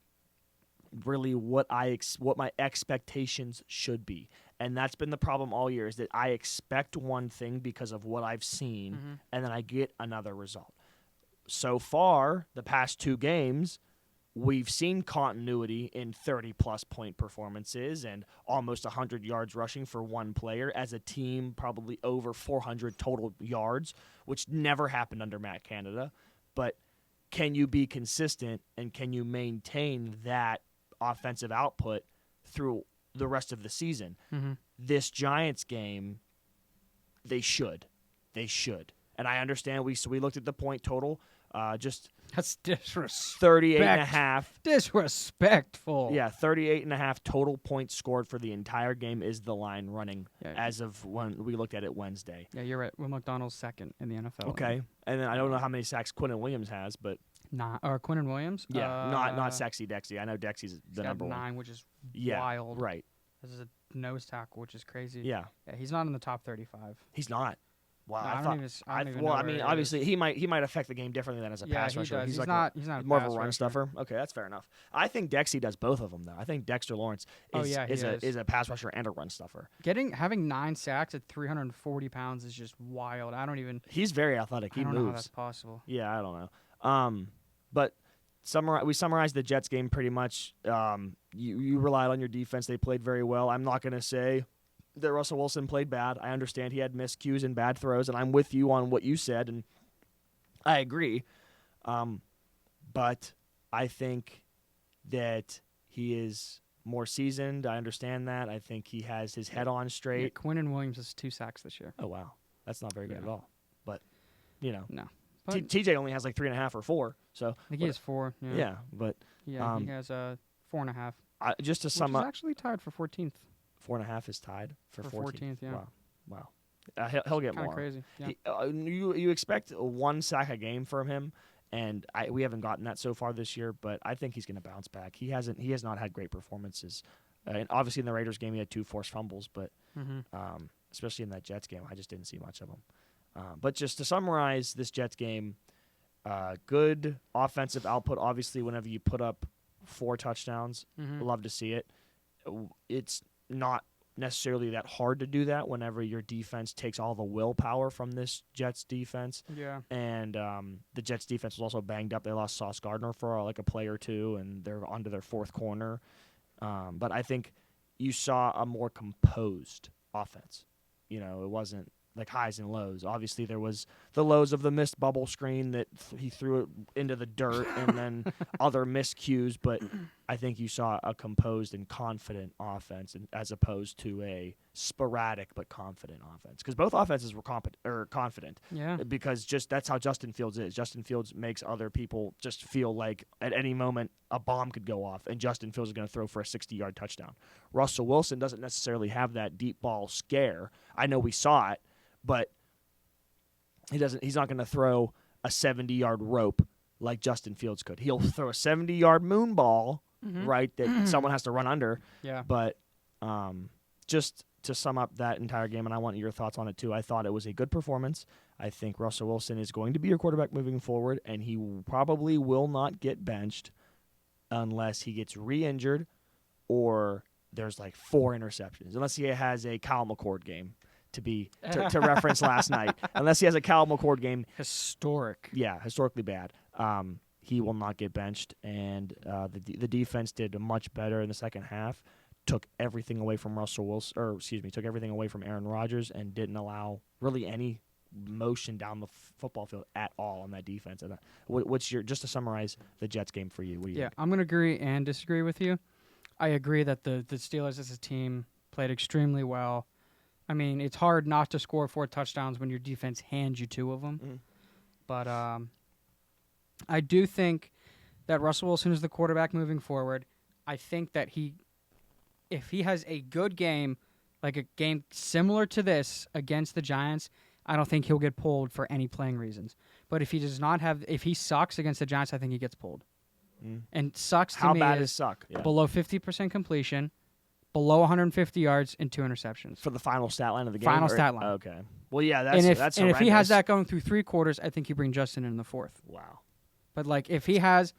[SPEAKER 1] really what my expectations should be, and that's been the problem all year is that I expect one thing because of what I've seen, and then I get another result. So far, the past 2 games, we've seen continuity in 30-plus point performances and almost 100 yards rushing for one player as a team, probably over 400 total yards, which never happened under Matt Canada. But can you be consistent and can you maintain that offensive output through the rest of the season? This Giants game, they should. And I understand we looked at the point total.
[SPEAKER 2] That's disrespectful.
[SPEAKER 1] 38.5.
[SPEAKER 2] Disrespectful.
[SPEAKER 1] Yeah, 38.5 total points scored for the entire game is the line running as of when we looked at it Wednesday.
[SPEAKER 2] Yeah, you're right. Will McDonald's second in the NFL.
[SPEAKER 1] Okay, and then I don't know how many sacks Quinnen Williams has, but
[SPEAKER 2] Quinnen Williams.
[SPEAKER 1] Yeah, not Sexy Dexy. I know Dexy's the number 1.
[SPEAKER 2] 9, which is wild.
[SPEAKER 1] Right.
[SPEAKER 2] This is a nose tackle, which is crazy.
[SPEAKER 1] Yeah,
[SPEAKER 2] he's not in the top 35.
[SPEAKER 1] He's not. Wow,
[SPEAKER 2] No,
[SPEAKER 1] I
[SPEAKER 2] don't even know
[SPEAKER 1] well, I
[SPEAKER 2] where
[SPEAKER 1] mean,
[SPEAKER 2] he
[SPEAKER 1] obviously
[SPEAKER 2] is.
[SPEAKER 1] he might affect the game differently than as a pass rusher.
[SPEAKER 2] Does.
[SPEAKER 1] He's
[SPEAKER 2] not
[SPEAKER 1] more of a
[SPEAKER 2] pass
[SPEAKER 1] run
[SPEAKER 2] rusher.
[SPEAKER 1] stuffer. Okay, that's fair enough. I think Dexy does both of them though. I think Dexter Lawrence is a pass rusher and a run stuffer.
[SPEAKER 2] Having 9 sacks at 340 pounds is just wild. He's
[SPEAKER 1] very athletic. He moves.
[SPEAKER 2] I don't know how that's possible.
[SPEAKER 1] Yeah, I don't know. But we summarized the Jets game pretty much. You relied on your defense. They played very well. I'm not going to say that Russell Wilson played bad. I understand he had miscues and bad throws, and I'm with you on what you said, and I agree. But I think that he is more seasoned. I understand that. I think he has his head on straight.
[SPEAKER 2] Yeah, Quinnen Williams has 2 sacks this year.
[SPEAKER 1] Oh, wow. That's not very good at all. But,
[SPEAKER 2] No. But
[SPEAKER 1] TJ only has like 3.5 or 4. So
[SPEAKER 2] I think he has 4.
[SPEAKER 1] Yeah, but
[SPEAKER 2] he has 4.5.
[SPEAKER 1] Just to sum up,
[SPEAKER 2] actually tied for 14th.
[SPEAKER 1] 4.5 is tied for 14th.
[SPEAKER 2] Yeah.
[SPEAKER 1] Wow. He'll get more.
[SPEAKER 2] Crazy. Yeah.
[SPEAKER 1] You expect 1 sack a game from him, and we haven't gotten that so far this year. But I think he's going to bounce back. He has not had great performances, and obviously in the Raiders game he had 2 forced fumbles, but especially in that Jets game I just didn't see much of him. But just to summarize this Jets game, good offensive output. Obviously, whenever you put up 4 touchdowns, love to see it. It's not necessarily that hard to do that whenever your defense takes all the willpower from this Jets defense.
[SPEAKER 2] Yeah.
[SPEAKER 1] And the Jets defense was also banged up. They lost Sauce Gardner for like a play or 2, and they're onto their 4th corner. But I think you saw a more composed offense. It wasn't like highs and lows. Obviously, there was the lows of the missed bubble screen that he threw it into the dirt, and then other miscues. But I think you saw a composed and confident offense, as opposed to a sporadic but confident offense. Because both offenses were confident.
[SPEAKER 2] Yeah.
[SPEAKER 1] Because just that's how Justin Fields is. Justin Fields makes other people just feel like at any moment a bomb could go off, and Justin Fields is going to throw for a 60-yard touchdown. Russell Wilson doesn't necessarily have that deep ball scare. I know we saw it. But he's not going to throw a 70-yard rope like Justin Fields could. He'll throw a 70-yard moon ball, right, that someone has to run under.
[SPEAKER 2] Yeah.
[SPEAKER 1] But just to sum up that entire game, and I want your thoughts on it too, I thought it was a good performance. I think Russell Wilson is going to be your quarterback moving forward, and he probably will not get benched unless he gets re-injured or there's like 4 interceptions, unless he has a Kyle McCord game. To reference last night. Unless he has a Cal McCord game.
[SPEAKER 2] Historic.
[SPEAKER 1] Yeah, historically bad. He will not get benched. And the defense did much better in the second half. Took everything away from took everything away from Aaron Rodgers and didn't allow really any motion down the football field at all on that defense. And just to summarize the Jets game for you? What do you think?
[SPEAKER 2] I'm going to agree and disagree with you. I agree that the Steelers as a team played extremely well. I mean, it's hard not to score 4 touchdowns when your defense hands you 2 of them.
[SPEAKER 1] Mm.
[SPEAKER 2] But I do think that Russell Wilson is the quarterback moving forward. I think that if he has a good game, like a game similar to this against the Giants, I don't think he'll get pulled for any playing reasons. But if he sucks against the Giants, I think he gets pulled.
[SPEAKER 1] Mm.
[SPEAKER 2] And sucks to
[SPEAKER 1] How
[SPEAKER 2] me
[SPEAKER 1] bad
[SPEAKER 2] is
[SPEAKER 1] is suck? Yeah.
[SPEAKER 2] below 50% completion, below 150 yards, and 2 interceptions.
[SPEAKER 1] For the final stat line of the game?
[SPEAKER 2] Final stat line.
[SPEAKER 1] Okay. Well, yeah,
[SPEAKER 2] And if
[SPEAKER 1] horrendous.
[SPEAKER 2] he has that going through 3 quarters, I think you bring Justin in the 4th.
[SPEAKER 1] Wow.
[SPEAKER 2] But like if he gets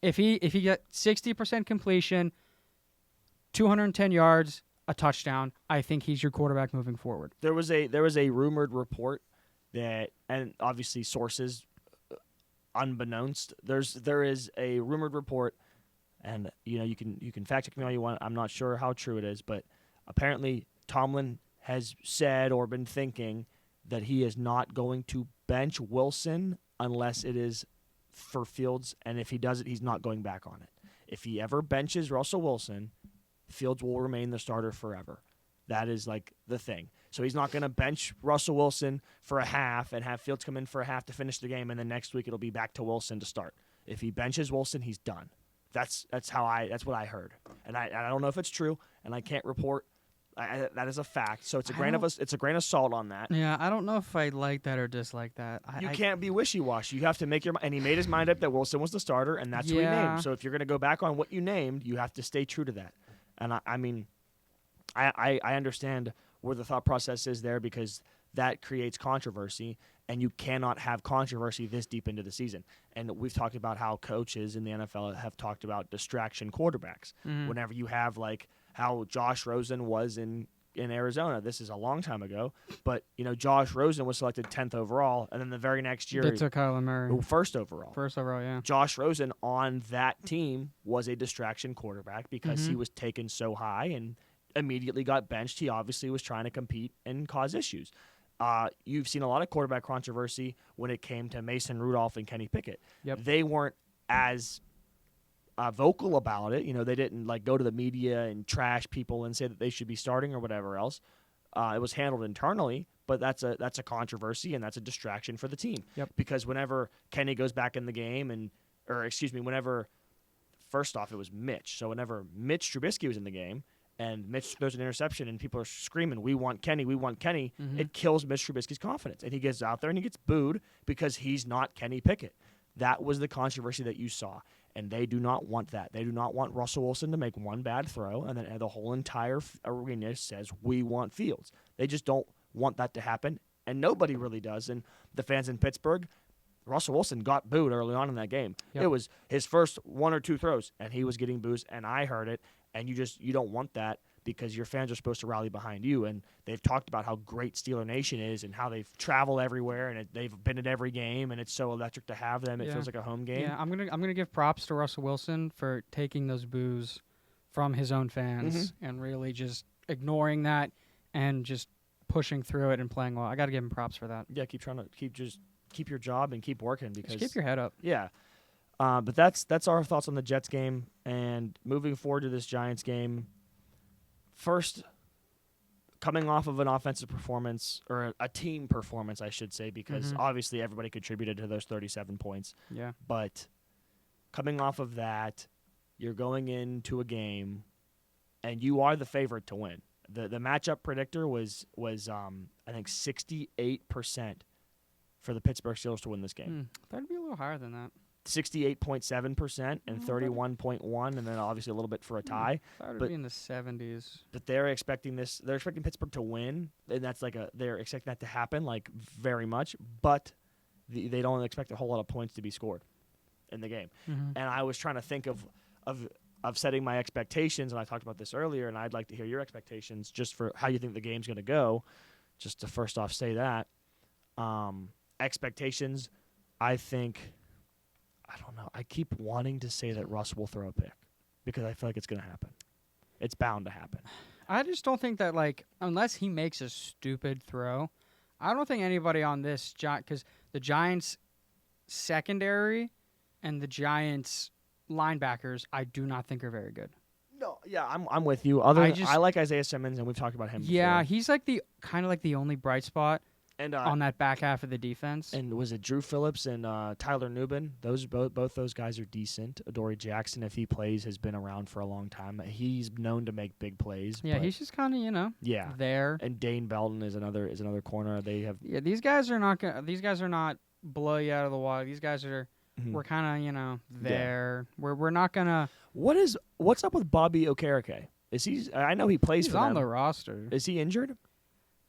[SPEAKER 2] 60% completion, 210 yards, a touchdown, I think he's your quarterback moving forward.
[SPEAKER 1] There was a rumored report that, and obviously sources unbeknownst, there is a rumored report, and you can fact check me all you want. I'm not sure how true it is, but apparently Tomlin has said or been thinking that he is not going to bench Wilson unless it is for Fields, and if he does it, he's not going back on it. If he ever benches Russell Wilson, Fields will remain the starter forever. That is like the thing. So he's not going to bench Russell Wilson for a half and have Fields come in for a half to finish the game, and then next week it'll be back to Wilson to start. If he benches Wilson, he's done. That's what I heard, and I don't know if it's true, and I can't report. That is a fact. So it's a grain of salt on that.
[SPEAKER 2] Yeah, I don't know if I like that or dislike that.
[SPEAKER 1] You can't be wishy-washy. You have to make your mind. And he made his mind up that Wilson was the starter, and that's who he named. So if you're going to go back on what you named, you have to stay true to that. And I understand where the thought process is there, because that creates controversy, and you cannot have controversy this deep into the season. And we've talked about how coaches in the NFL have talked about distraction quarterbacks. Mm-hmm. Whenever you have like how Josh Rosen was in Arizona. This is a long time ago, but Josh Rosen was selected 10th overall, and then the very next year
[SPEAKER 2] they took Kyler Murray
[SPEAKER 1] first overall.
[SPEAKER 2] First overall, yeah.
[SPEAKER 1] Josh Rosen on that team was a distraction quarterback because he was taken so high and immediately got benched. He obviously was trying to compete and cause issues. You've seen a lot of quarterback controversy when it came to Mason Rudolph and Kenny Pickett.
[SPEAKER 2] Yep.
[SPEAKER 1] They weren't as vocal about it. They didn't like go to the media and trash people and say that they should be starting or whatever else. It was handled internally, but that's a controversy, and that's a distraction for the team.
[SPEAKER 2] Yep.
[SPEAKER 1] Because whenever Kenny goes back in the game, whenever first off it was Mitch. So whenever Mitch Trubisky was in the game and Mitch throws an interception and people are screaming, "We want Kenny, we want Kenny," it kills Mitch Trubisky's confidence, and he gets out there and he gets booed because he's not Kenny Pickett. That was the controversy that you saw. And they do not want that. They do not want Russell Wilson to make one bad throw, and then the whole entire arena says, "We want Fields." They just don't want that to happen, and nobody really does. And the fans in Pittsburgh, Russell Wilson got booed early on in that game. Yep. It was his first 1 or 2 throws, and he was getting boos, and I heard it. And you don't want that, because your fans are supposed to rally behind you. And they've talked about how great Steeler Nation is and how they've traveled everywhere and they've been at every game, and it's so electric to have them. It feels like a home game.
[SPEAKER 2] Yeah, I'm gonna give props to Russell Wilson for taking those boos from his own fans and really just ignoring that and just pushing through it and playing well. I got to give him props for that.
[SPEAKER 1] Yeah, keep trying to keep your job and keep working because
[SPEAKER 2] Just keep your head up.
[SPEAKER 1] Yeah. But that's our thoughts on the Jets game. And moving forward to this Giants game, first, coming off of an offensive performance, or a team performance, I should say, because obviously everybody contributed to those 37 points.
[SPEAKER 2] Yeah.
[SPEAKER 1] But coming off of that, you're going into a game, and you are the favorite to win. The matchup predictor was I think 68% for the Pittsburgh Steelers to win this game.
[SPEAKER 2] Thought it'd be a little higher than that.
[SPEAKER 1] 68.7% and 31.1%, and then obviously a little bit for a tie.
[SPEAKER 2] Thought it'd be in the 70s.
[SPEAKER 1] But they're expecting They're expecting Pittsburgh to win, and that's they're expecting that to happen very much. But they don't expect a whole lot of points to be scored in the game. And I was trying to think of setting my expectations, and I talked about this earlier, and I'd like to hear your expectations just for how you think the game's going to go. Just to first off say that expectations, I think. I don't know. I keep wanting to say that Russ will throw a pick because I feel like it's going to happen. It's bound to happen.
[SPEAKER 2] I just don't think that, unless he makes a stupid throw, I don't think anybody on this because the Giants secondary and the Giants linebackers, I do not think are very good.
[SPEAKER 1] No, yeah, I'm with you. I like Isaiah Simmons, and we've talked about him.
[SPEAKER 2] Yeah,
[SPEAKER 1] before.
[SPEAKER 2] he's kind of the only bright spot. And on that back half of the defense.
[SPEAKER 1] And was it Drew Phillips and Tyler Nubin? Both those guys are decent. Adoree Jackson, if he plays, has been around for a long time. He's known to make big plays.
[SPEAKER 2] Yeah, he's just kind of there.
[SPEAKER 1] And Dane Belton is another corner. They have
[SPEAKER 2] these guys are not blow you out of the water. These guys are we're kind of there. Yeah. We're not gonna.
[SPEAKER 1] What's up with Bobby Okereke? Is he? I know he plays for them.
[SPEAKER 2] He's on the roster.
[SPEAKER 1] Is he injured?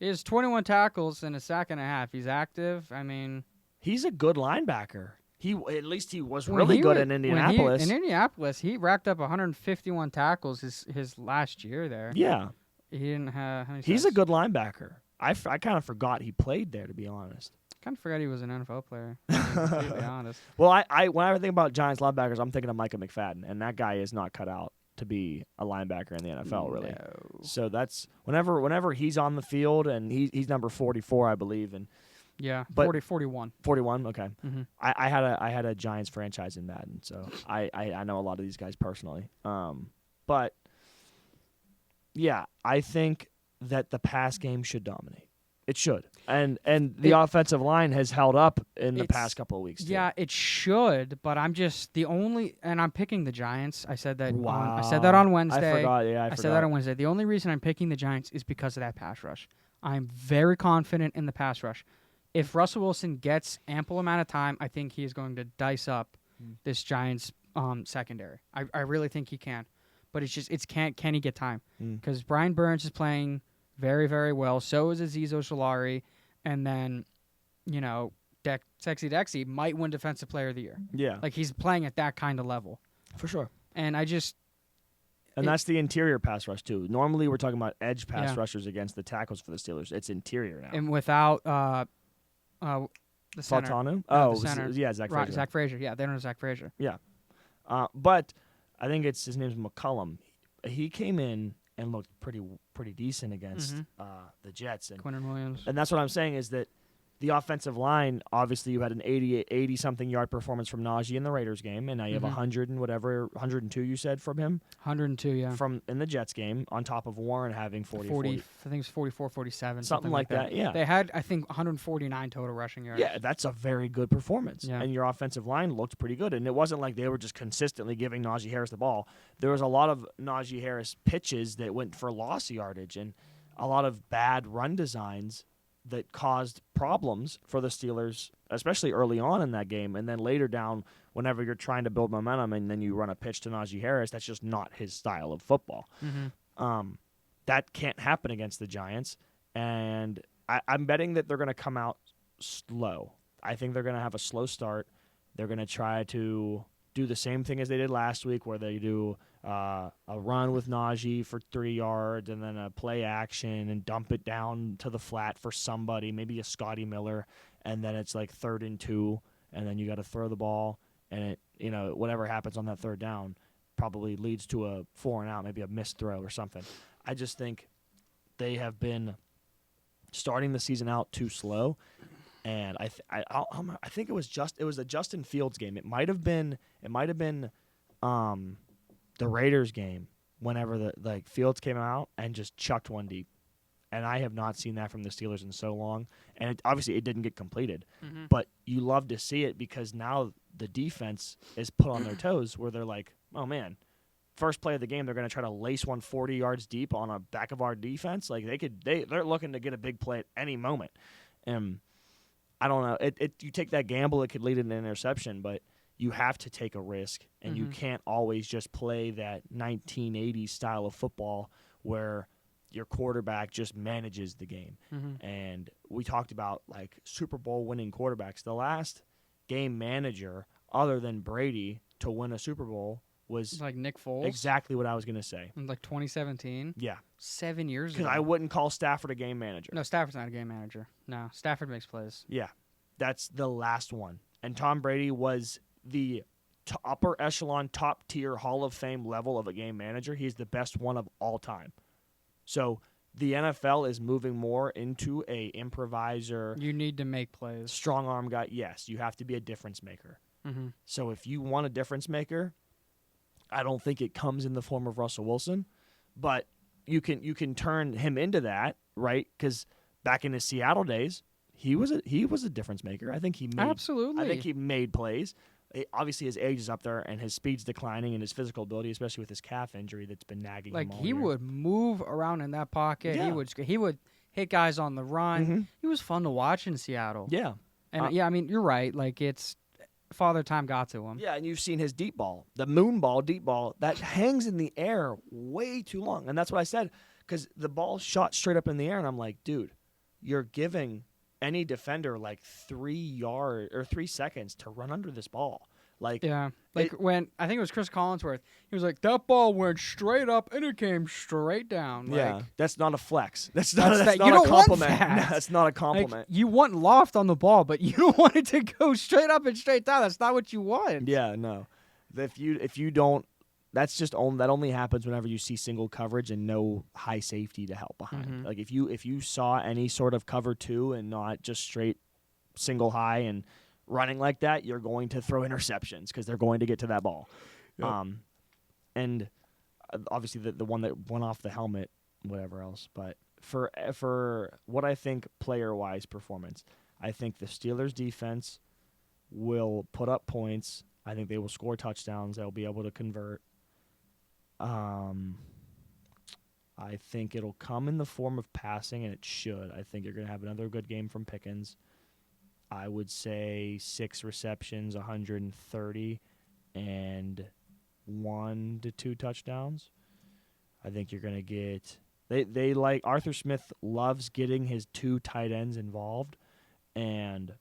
[SPEAKER 2] He has 21 tackles in a sack and a half. He's active. I mean,
[SPEAKER 1] he's a good linebacker. At least he was really good in Indianapolis.
[SPEAKER 2] In Indianapolis, he racked up 151 tackles his last year there.
[SPEAKER 1] Yeah,
[SPEAKER 2] he didn't have.
[SPEAKER 1] He's a good linebacker. I kind of forgot he played there, to be honest.
[SPEAKER 2] Kind of forgot he was an NFL player. To be honest.
[SPEAKER 1] Well, when I think about Giants linebackers, I'm thinking of Micah McFadden, and that guy is not cut out to be a linebacker in the NFL, really.
[SPEAKER 2] No.
[SPEAKER 1] So that's whenever he's on the field, and he's number 44, I believe, and
[SPEAKER 2] 41.
[SPEAKER 1] 41, okay. I had a Giants franchise in Madden, so I know a lot of these guys personally. But yeah, I think that the pass game should dominate. It should. And the offensive line has held up in the past couple of weeks, too.
[SPEAKER 2] Yeah, it should, but I'm picking the Giants. I said that
[SPEAKER 1] wow.
[SPEAKER 2] I said that on Wednesday.
[SPEAKER 1] I forgot, yeah,
[SPEAKER 2] I said that on Wednesday. The only reason I'm picking the Giants is because of that pass rush. I'm very confident in the pass rush. If Russell Wilson gets ample amount of time, I think he is going to dice up this Giants secondary. I really think he can. But can he get time? Because Brian Burns is playing very, very well. So is Azeez Ojulari. And then, Sexy Dexy might win Defensive Player of the Year.
[SPEAKER 1] Yeah.
[SPEAKER 2] He's playing at that kind of level.
[SPEAKER 1] For sure.
[SPEAKER 2] And
[SPEAKER 1] that's the interior pass rush, too. Normally, we're talking about edge pass rushers against the tackles for the Steelers. It's interior now.
[SPEAKER 2] And without the center.
[SPEAKER 1] Fautanu?
[SPEAKER 2] The center.
[SPEAKER 1] Yeah, Zach Frazier.
[SPEAKER 2] Zach Frazier. Yeah, they don't know Zach Frazier.
[SPEAKER 1] Yeah. But I think his name's McCullum. He came in and looked pretty decent against the Jets. And
[SPEAKER 2] Quinnen Williams.
[SPEAKER 1] And that's what I'm saying is that the offensive line, obviously you had an 80-something yard performance from Najee in the Raiders game, and now you have 102 you said from him?
[SPEAKER 2] 102, yeah.
[SPEAKER 1] From in the Jets game, on top of Warren having 40.
[SPEAKER 2] I think it's 44, 47.
[SPEAKER 1] Something like that, yeah.
[SPEAKER 2] They had, I think, 149 total rushing yards.
[SPEAKER 1] Yeah, that's a very good performance.
[SPEAKER 2] Yeah.
[SPEAKER 1] And your offensive line looked pretty good. And it wasn't like they were just consistently giving Najee Harris the ball. There was a lot of Najee Harris pitches that went for loss yardage and a lot of bad run designs that caused problems for the Steelers, especially early on in that game. And then later down, whenever you're trying to build momentum and then you run a pitch to Najee Harris, that's just not his style of football. That can't happen against the Giants. And I'm betting that they're going to come out slow. I think they're going to have a slow start. They're going to try to do the same thing as they did last week, where they do a run with Najee for 3 yards and then a play action and dump it down to the flat for somebody, maybe a Scotty Miller, and then it's 3rd and 2, and then you got to throw the ball, and it, whatever happens on that 3rd down probably leads to a 4 and out, maybe a missed throw or something. I just think they have been starting the season out too slow. And I think it was a Justin Fields game. It might have been the Raiders game whenever the Fields came out and just chucked one deep. And I have not seen that from the Steelers in so long. And obviously it didn't get completed.
[SPEAKER 2] Mm-hmm.
[SPEAKER 1] But you love to see it because now the defense is put on their toes where they're like, oh, man, first play of the game, they're going to try to lace 140 yards deep on a back of our defense. Like they're looking to get a big play at any moment. And I don't know. You take that gamble, it could lead to an interception, but you have to take a risk, and you can't always just play that 1980s style of football where your quarterback just manages the game.
[SPEAKER 2] Mm-hmm.
[SPEAKER 1] And we talked about like Super Bowl winning quarterbacks. The last game manager other than Brady to win a Super Bowl was
[SPEAKER 2] like Nick Foles.
[SPEAKER 1] Exactly what I was going to say.
[SPEAKER 2] In like 2017.
[SPEAKER 1] Yeah.
[SPEAKER 2] 7 years ago.
[SPEAKER 1] Because I wouldn't call Stafford a game manager.
[SPEAKER 2] No, Stafford's not a game manager. No, Stafford makes plays.
[SPEAKER 1] Yeah. That's the last one. And Tom Brady was the upper echelon, top tier Hall of Fame level of a game manager. He's the best one of all time. So the NFL is moving more into a improviser.
[SPEAKER 2] You need to make plays.
[SPEAKER 1] Strong arm guy. Yes, you have to be a difference maker.
[SPEAKER 2] Mm-hmm.
[SPEAKER 1] So if you want a difference maker, I don't think it comes in the form of Russell Wilson, but you can turn him into that, right? Because back in his Seattle days, he was a difference maker. I think he made plays. Obviously, his age is up there, and his speed's declining, and his physical ability, especially with his calf injury that's been nagging him all
[SPEAKER 2] he
[SPEAKER 1] year.
[SPEAKER 2] would move around in that pocket.
[SPEAKER 1] Yeah.
[SPEAKER 2] He would hit guys on the run.
[SPEAKER 1] Mm-hmm.
[SPEAKER 2] He was fun to watch in Seattle.
[SPEAKER 1] Yeah.
[SPEAKER 2] And I mean, you're right. Like it's Father Time got to him.
[SPEAKER 1] Yeah, and you've seen his deep ball, the moon ball, deep ball, that hangs in the air way too long. And that's what I said, because the ball shot straight up in the air, and I'm like, dude, you're giving any defender like 3 seconds to run under this ball. Like,
[SPEAKER 2] yeah, when I think it was Chris Collinsworth, he was like, that ball went straight up and it came straight down.
[SPEAKER 1] Yeah,
[SPEAKER 2] like,
[SPEAKER 1] that's not a flex. That's not
[SPEAKER 2] you
[SPEAKER 1] a
[SPEAKER 2] don't
[SPEAKER 1] compliment.
[SPEAKER 2] want that.
[SPEAKER 1] No, that's not a compliment.
[SPEAKER 2] Like, you want loft on the ball, but you don't want it to go straight up and straight down. That's not what you want.
[SPEAKER 1] Yeah, no. If you don't, that's just that only happens whenever you see single coverage and no high safety to help behind.
[SPEAKER 2] Mm-hmm.
[SPEAKER 1] Like if you saw any sort of cover two and not just straight single high and running like that, you're going to throw interceptions because they're going to get to that ball. Yep. And obviously the one that went off the helmet, whatever else. But for what I think player-wise performance, I think the Steelers' defense will put up points. I think they will score touchdowns. They'll be able to convert. I think it'll come in the form of passing, and it should. I think you're going to have another good game from Pickens. I would say 6 receptions, 130, and 1 to 2 touchdowns. I think you're going to get they like Arthur Smith loves getting his 2 tight ends involved, and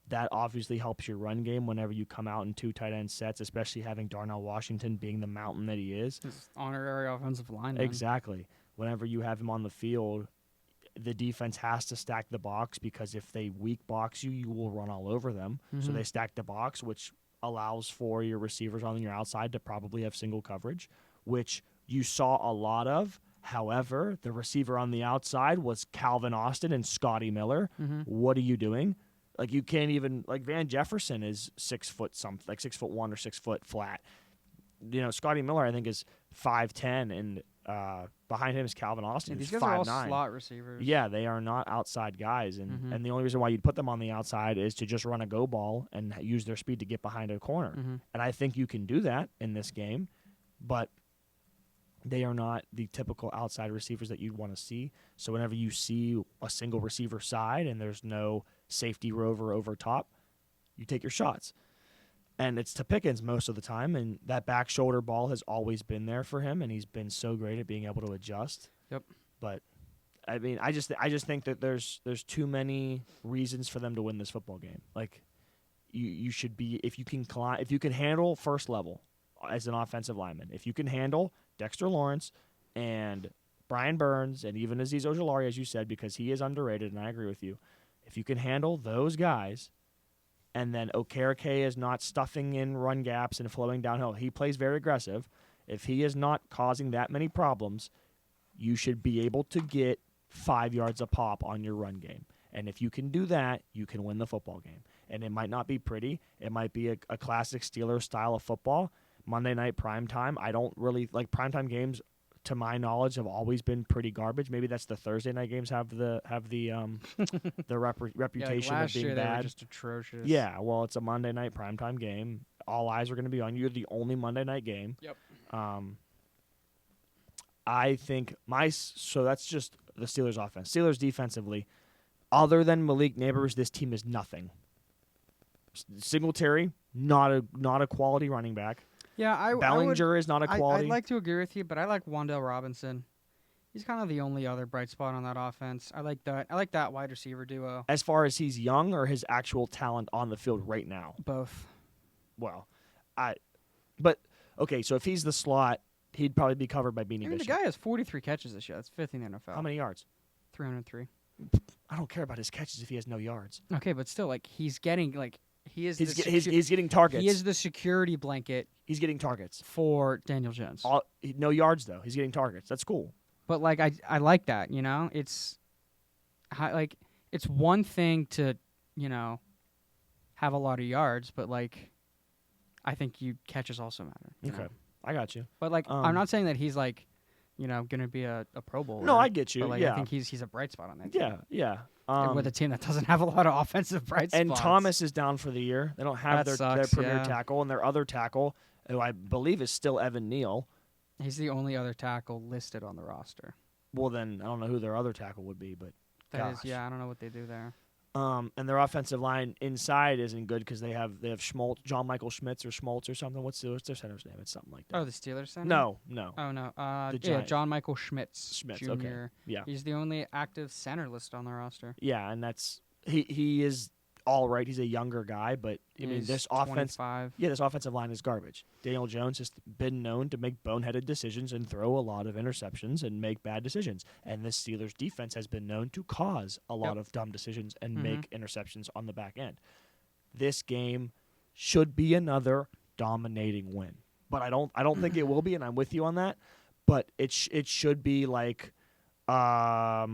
[SPEAKER 1] that obviously helps your run game whenever you come out in 2 tight end sets, especially having Darnell Washington being the mountain that he is.
[SPEAKER 2] His honorary offensive lineman.
[SPEAKER 1] Exactly. Whenever you have him on the field, the defense has to stack the box because if they weak box you, you will run all over them.
[SPEAKER 2] Mm-hmm.
[SPEAKER 1] So they stack the box, which allows for your receivers on your outside to probably have single coverage, which you saw a lot of. However, the receiver on the outside was Calvin Austin and Scotty Miller.
[SPEAKER 2] Mm-hmm.
[SPEAKER 1] What are you doing? Like you can't even Van Jefferson is 6 foot something, like 6'1" or 6 foot flat. You know, Scotty Miller I think is 5'10", and behind him is Calvin Austin.
[SPEAKER 2] Yeah, these
[SPEAKER 1] who's
[SPEAKER 2] guys are all
[SPEAKER 1] 5'9".
[SPEAKER 2] slot receivers.
[SPEAKER 1] Yeah, they are not outside guys, and the only reason why you'd put them on the outside is to just run a go ball and use their speed to get behind a corner.
[SPEAKER 2] Mm-hmm.
[SPEAKER 1] And I think you can do that in this game, but they are not the typical outside receivers that you'd want to see. So whenever you see a single receiver side and there's no safety rover over top, you take your shots. And it's to Pickens most of the time, and that back shoulder ball has always been there for him, and he's been so great at being able to adjust.
[SPEAKER 2] Yep.
[SPEAKER 1] But I mean, I just think that there's too many reasons for them to win this football game. Like you should be, if you can handle first level as an offensive lineman, if you can handle Dexter Lawrence and Brian Burns and even Azeez Ojulari, as you said, because he is underrated, and I agree with you. If you can handle those guys, and then Okereke is not stuffing in run gaps and flowing downhill, he plays very aggressive. If he is not causing that many problems, you should be able to get 5 yards a pop on your run game. And if you can do that, you can win the football game. And it might not be pretty. It might be a classic Steelers style of football. Monday night primetime. I don't really like primetime games. To my knowledge, have always been pretty garbage. Maybe that's the Thursday night games have the reputation
[SPEAKER 2] last
[SPEAKER 1] of being
[SPEAKER 2] year
[SPEAKER 1] bad.
[SPEAKER 2] They were just atrocious.
[SPEAKER 1] Yeah, well, it's a Monday night primetime game. All eyes are going to be on you. You're the only Monday night game.
[SPEAKER 2] Yep.
[SPEAKER 1] I think so that's just the Steelers offense. Steelers defensively, other than Malik Neighbors, this team is nothing. Singletary, not a quality running back.
[SPEAKER 2] Yeah,
[SPEAKER 1] Bellinger is not a quality.
[SPEAKER 2] I'd like to agree with you, but I like Wan'Dale Robinson. He's kind of the only other bright spot on that offense. I like that wide receiver duo.
[SPEAKER 1] As far as he's young or his actual talent on the field right now?
[SPEAKER 2] Both.
[SPEAKER 1] Well, but okay, so if he's the slot, he'd probably be covered by Beanie
[SPEAKER 2] I mean, the
[SPEAKER 1] Bishop.
[SPEAKER 2] guy has 43 catches this year. That's fifth in the NFL.
[SPEAKER 1] How many yards?
[SPEAKER 2] 303.
[SPEAKER 1] I don't care about his catches if he has no yards.
[SPEAKER 2] Okay, but still, like he's getting like he's
[SPEAKER 1] getting targets.
[SPEAKER 2] He is the security blanket.
[SPEAKER 1] He's getting targets
[SPEAKER 2] for Daniel Jones.
[SPEAKER 1] No yards though. He's getting targets. That's cool.
[SPEAKER 2] But like I like that. You know, it's one thing to have a lot of yards, but like I think catches also matter.
[SPEAKER 1] Okay,
[SPEAKER 2] know?
[SPEAKER 1] I got you.
[SPEAKER 2] But like I'm not saying that he's like gonna be a Pro Bowler.
[SPEAKER 1] No, I get you.
[SPEAKER 2] But like
[SPEAKER 1] yeah,
[SPEAKER 2] I think he's a bright spot on that team.
[SPEAKER 1] Yeah.
[SPEAKER 2] With a team that doesn't have a lot of offensive bright spots.
[SPEAKER 1] And Thomas is down for the year. They don't have their premier
[SPEAKER 2] yeah.
[SPEAKER 1] tackle, and their other tackle, who I believe is still Evan Neal.
[SPEAKER 2] He's the only other tackle listed on the roster.
[SPEAKER 1] Well, then I don't know who their other tackle would be, but
[SPEAKER 2] I don't know what they do there.
[SPEAKER 1] And their offensive line inside isn't good because they have Schmaltz, John Michael Schmitz or Schmaltz or something. What's their center's name? It's something like that.
[SPEAKER 2] Oh, the Steelers center?
[SPEAKER 1] No.
[SPEAKER 2] Oh no. John Michael Schmitz Jr.
[SPEAKER 1] Okay. Yeah.
[SPEAKER 2] He's the only active center list on the roster.
[SPEAKER 1] Yeah, and that's he is all right. He's a younger guy, but I mean this offense.
[SPEAKER 2] 25.
[SPEAKER 1] Yeah, this offensive line is garbage. Daniel Jones has been known to make boneheaded decisions and throw a lot of interceptions and make bad decisions. And this Steelers defense has been known to cause a lot of dumb decisions and make interceptions on the back end. This game should be another dominating win, but I don't think it will be, and I'm with you on that. But it should be like I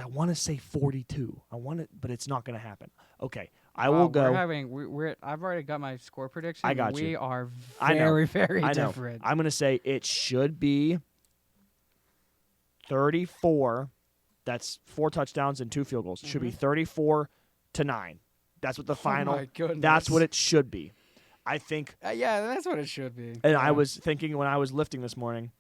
[SPEAKER 1] want to say 42. But it's not going to happen. Okay, I will go.
[SPEAKER 2] I've already got my score prediction.
[SPEAKER 1] I got
[SPEAKER 2] we
[SPEAKER 1] you.
[SPEAKER 2] are very, very different.
[SPEAKER 1] I'm going to say it should be 34. That's 4 touchdowns and 2 field goals. It should be 34-9. That's what the final.
[SPEAKER 2] Oh my goodness.
[SPEAKER 1] That's what it should be. I think.
[SPEAKER 2] Yeah, that's what it should be.
[SPEAKER 1] And I was thinking when I was lifting this morning,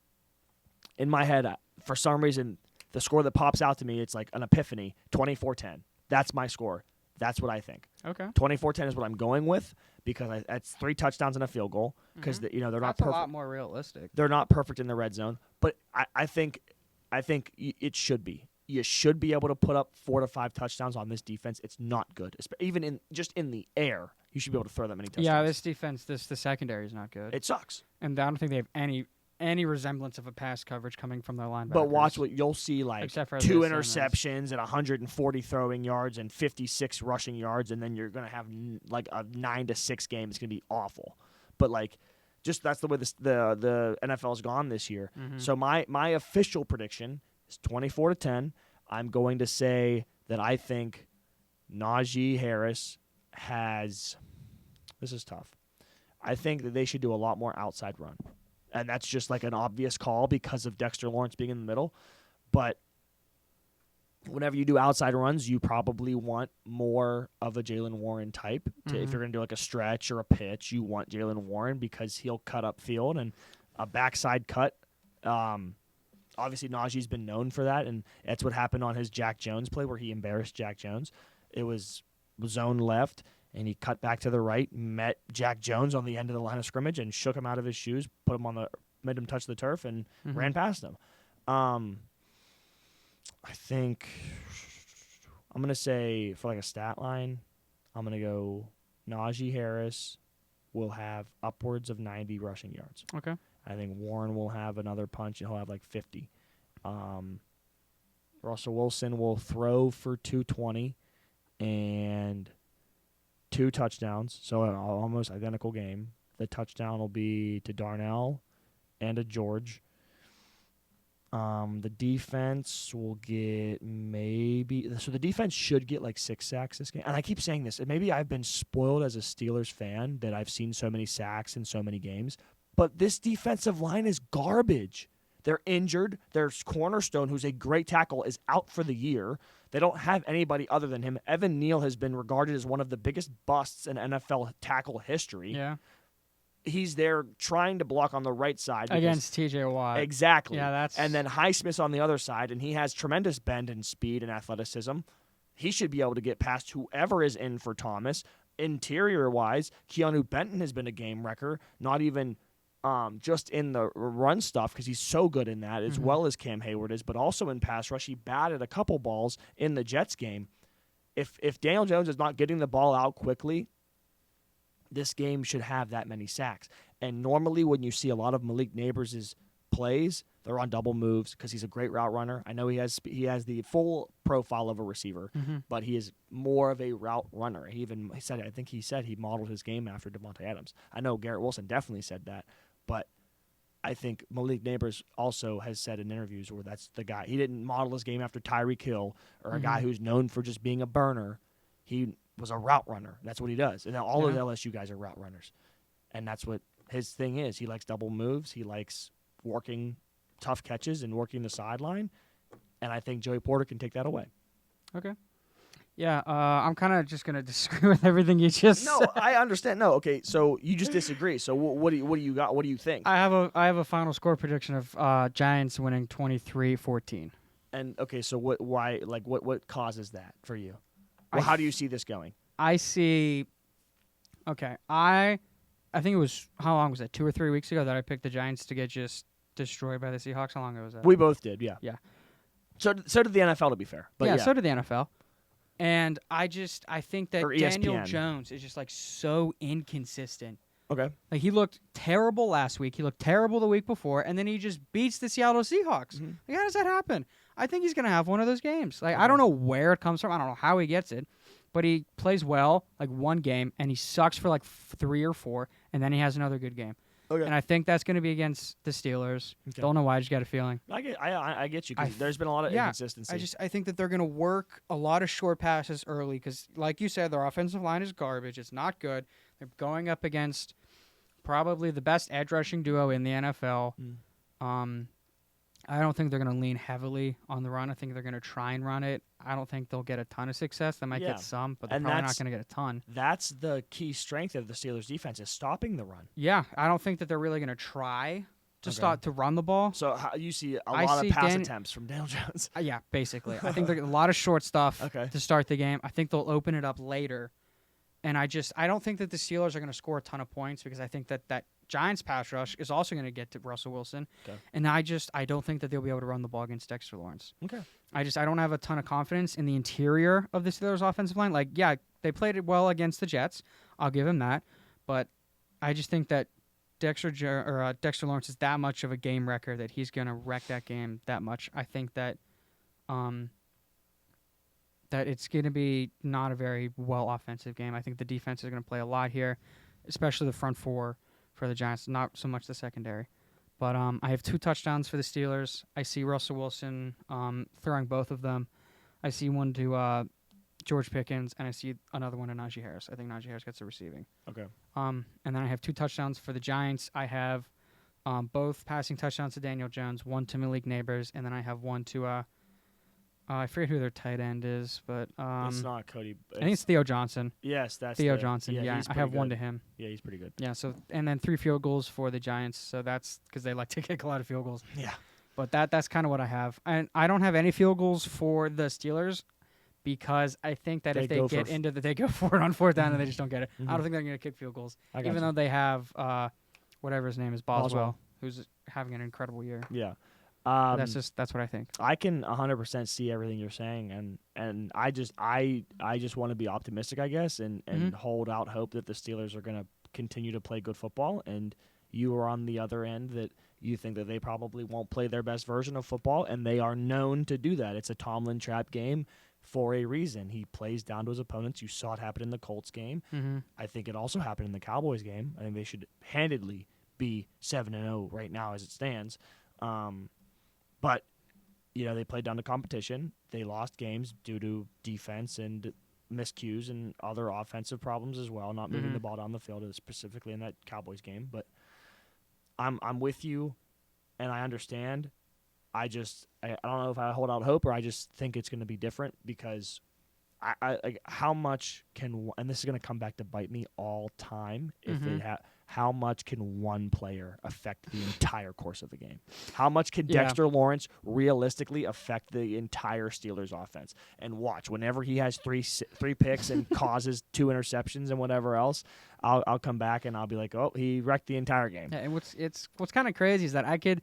[SPEAKER 1] in my head, for some reason, the score that pops out to me, it's like an epiphany, 24-10. That's my score. That's what I think.
[SPEAKER 2] Okay.
[SPEAKER 1] 24-10 is what I'm going with because that's 3 touchdowns and a field goal because they're not
[SPEAKER 2] that's
[SPEAKER 1] perfect.
[SPEAKER 2] a lot more realistic.
[SPEAKER 1] They're not perfect in the red zone, but I think it should be. You should be able to put up 4 to 5 touchdowns on this defense. It's not good, even in the air. You should be able to throw that many touchdowns.
[SPEAKER 2] Yeah, this defense, the secondary is not good.
[SPEAKER 1] It sucks.
[SPEAKER 2] And I don't think they have any resemblance of a pass coverage coming from their linebackers.
[SPEAKER 1] But watch what you'll see, like 2 interceptions and 140 throwing yards and 56 rushing yards, and then you're going to have like a 9-6 game. It's going to be awful. But like, just that's the way the NFL's gone this year. So my official prediction is 24-10. I'm going to say that I think Najee Harris has. This is tough. I think that they should do a lot more outside run. And that's just like an obvious call because of Dexter Lawrence being in the middle. But whenever you do outside runs, you probably want more of a Jaylen Warren type. If you're going to do like a stretch or a pitch, you want Jaylen Warren because he'll cut up field and a backside cut. Obviously, Najee's been known for that, and that's what happened on his Jack Jones play where he embarrassed Jack Jones. It was zone left, and he cut back to the right, met Jack Jones on the end of the line of scrimmage, and shook him out of his shoes, made him touch the turf, and ran past him. I think I'm going to say for like a stat line, I'm going to go Najee Harris will have upwards of 90 rushing yards.
[SPEAKER 2] Okay.
[SPEAKER 1] I think Warren will have another punch, and he'll have like 50. Russell Wilson will throw for 220 and 2 touchdowns, so an almost identical game. The touchdown will be to Darnell and to George. The defense will get the defense should get like 6 sacks this game. And I keep saying this, and maybe I've been spoiled as a Steelers fan that I've seen so many sacks in so many games, but this defensive line is garbage. They're injured. Their cornerstone, who's a great tackle, is out for the year. They don't have anybody other than him. Evan Neal has been regarded as one of the biggest busts in NFL tackle history.
[SPEAKER 2] Yeah.
[SPEAKER 1] He's there trying to block on the right side.
[SPEAKER 2] Against T.J. Watt.
[SPEAKER 1] Exactly.
[SPEAKER 2] Yeah, that's...
[SPEAKER 1] And then Highsmith's on the other side, and he has tremendous bend and speed and athleticism. He should be able to get past whoever is in for Thomas. Interior-wise, Keanu Benton has been a game wrecker, not even just in the run stuff because he's so good in that, as well as Cam Hayward is, but also in pass rush. He batted a couple balls in the Jets game. If Daniel Jones is not getting the ball out quickly, this game should have that many sacks. And normally when you see a lot of Malik Neighbors' plays, they're on double moves because he's a great route runner. I know he has the full profile of a receiver, but he is more of a route runner. I think he said he modeled his game after Devontae Adams. I know Garrett Wilson definitely said that, but I think Malik Neighbors also has said in interviews where that's the guy. He didn't model his game after Tyreek Hill or a guy who's known for just being a burner. He was a route runner. That's what he does. And all those LSU guys are route runners. And that's what his thing is. He likes double moves. He likes working tough catches and working the sideline. And I think Joey Porter can take that away.
[SPEAKER 2] Okay. Yeah, I'm kind of just going to disagree with everything you just said.
[SPEAKER 1] No, I understand. No, okay, so you just disagree. So what do you got? What do you think?
[SPEAKER 2] I have a final score prediction of Giants winning 23-14.
[SPEAKER 1] And okay, so what causes that for you? Well, how do you see this going?
[SPEAKER 2] I think it was, how long was it, 2 or 3 weeks ago that I picked the Giants to get just destroyed by the Seahawks? How long ago was that?
[SPEAKER 1] We both did, yeah.
[SPEAKER 2] Yeah.
[SPEAKER 1] So did the NFL, to be fair. But yeah,
[SPEAKER 2] so did the NFL. And I think that Daniel Jones is just like so inconsistent.
[SPEAKER 1] Okay.
[SPEAKER 2] Like he looked terrible last week. He looked terrible the week before, and then he just beats the Seattle Seahawks. Like, how does that happen? I think he's gonna have one of those games. Like I don't know where it comes from. I don't know how he gets it, but he plays well like one game, and he sucks for like 3 or 4, and then he has another good game. Okay. And I think that's going to be against the Steelers. Okay. Don't know why. I just got a feeling.
[SPEAKER 1] I get you. 'Cause there's been a lot of inconsistency.
[SPEAKER 2] I think that they're going to work a lot of short passes early because, like you said, their offensive line is garbage. It's not good. They're going up against probably the best edge rushing duo in the NFL. I don't think they're going to lean heavily on the run. I think they're going to try and run it. I don't think they'll get a ton of success. They might get some, but they're probably not going to get a ton.
[SPEAKER 1] That's the key strength of the Steelers' defense is stopping the run.
[SPEAKER 2] Yeah, I don't think that they're really going to try to start to run the ball.
[SPEAKER 1] So you see a lot of pass attempts from Daniel Jones.
[SPEAKER 2] Yeah, basically. I think there's a lot of short stuff to start the game. I think they'll open it up later. And I don't think that the Steelers are going to score a ton of points because I think that Giants pass rush is also going to get to Russell Wilson. Okay. And I don't think that they'll be able to run the ball against Dexter Lawrence. Okay. I don't have a ton of confidence in the interior of the Steelers offensive line. Like, yeah, they played it well against the Jets. I'll give him that. But I just think that Dexter Lawrence is that much of a game wrecker that he's going to wreck that game that much. I think that that it's going to be not a very well offensive game. I think the defense is going to play a lot here, especially the front four for the Giants, not so much the secondary. But I have 2 touchdowns for the Steelers. I see Russell Wilson throwing both of them. I see one to George Pickens, and I see another one to Najee Harris. I think Najee Harris gets the receiving. Okay. And then I have 2 touchdowns for the Giants. I have both passing touchdowns to Daniel Jones, one to Malik Neighbors, and then I have one to I forget who their tight end is, but
[SPEAKER 1] it's not Cody.
[SPEAKER 2] I think it's Theo Johnson.
[SPEAKER 1] Yes, that's
[SPEAKER 2] Theo Johnson. Yeah, I have one to him.
[SPEAKER 1] Yeah, he's pretty good.
[SPEAKER 2] Yeah, so and then 3 field goals for the Giants. So that's because they like to kick a lot of field goals.
[SPEAKER 1] Yeah,
[SPEAKER 2] but that's kind of what I have, and I don't have any field goals for the Steelers because I think that if they get into they go for it on 4th down and they just don't get it. I don't think they're going to kick field goals, even though they have whatever his name is, Boswell, who's having an incredible year.
[SPEAKER 1] Yeah.
[SPEAKER 2] That's what I think.
[SPEAKER 1] I can 100% see everything you're saying, and I just want to be optimistic, I guess, and hold out hope that the Steelers are going to continue to play good football. And you are on the other end that you think that they probably won't play their best version of football, and they are known to do that. It's a Tomlin trap game for a reason. He plays down to his opponents. You saw it happen in the Colts game. I think it also happened in the Cowboys game. I think they should handedly be 7-0 right now as it stands. But they played down to competition. They lost games due to defense and miscues and other offensive problems as well, not moving the ball down the field, specifically in that Cowboys game. But I'm with you, and I understand. I don't know if I hold out hope or I just think it's going to be different because I like how much and this is going to come back to bite me all time if how much can one player affect the entire course of the game? How much can Dexter Lawrence realistically affect the entire Steelers offense? And watch, whenever he has three picks and causes 2 interceptions and whatever else, I'll come back and I'll be like, oh, he wrecked the entire game.
[SPEAKER 2] Yeah, and what's kind of crazy is that I could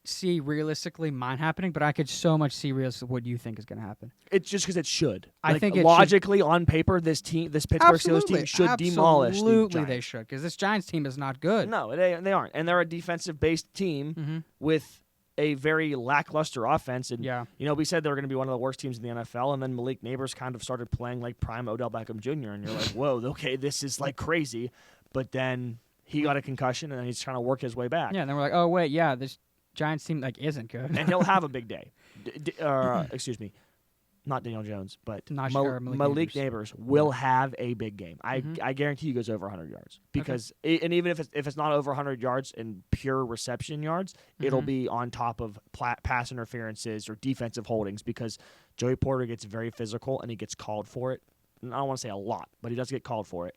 [SPEAKER 2] see realistically mine happening, but I could so much see realistically what you think is going to happen.
[SPEAKER 1] It's just because it should.
[SPEAKER 2] I think
[SPEAKER 1] logically on paper, this Pittsburgh Steelers team should demolish.
[SPEAKER 2] Absolutely, they should, because this Giants team is not good.
[SPEAKER 1] No, they aren't, and they're a defensive-based team with a very lackluster offense. And we said they were going to be one of the worst teams in the NFL, and then Malik Neighbors kind of started playing like prime Odell Beckham Jr. And you're like, whoa, okay, this is like crazy. But then he got a concussion, and then he's trying to work his way back.
[SPEAKER 2] Yeah, and then we're like, oh wait, this Giants team isn't good.
[SPEAKER 1] And he'll have a big day. Excuse me. Not Daniel Jones, but Malik Neighbors will have a big game. I guarantee he goes over 100 yards. Because and even if it's not over 100 yards in pure reception yards, it'll be on top of pass interferences or defensive holdings because Joey Porter gets very physical and he gets called for it. And I don't want to say a lot, but he does get called for it.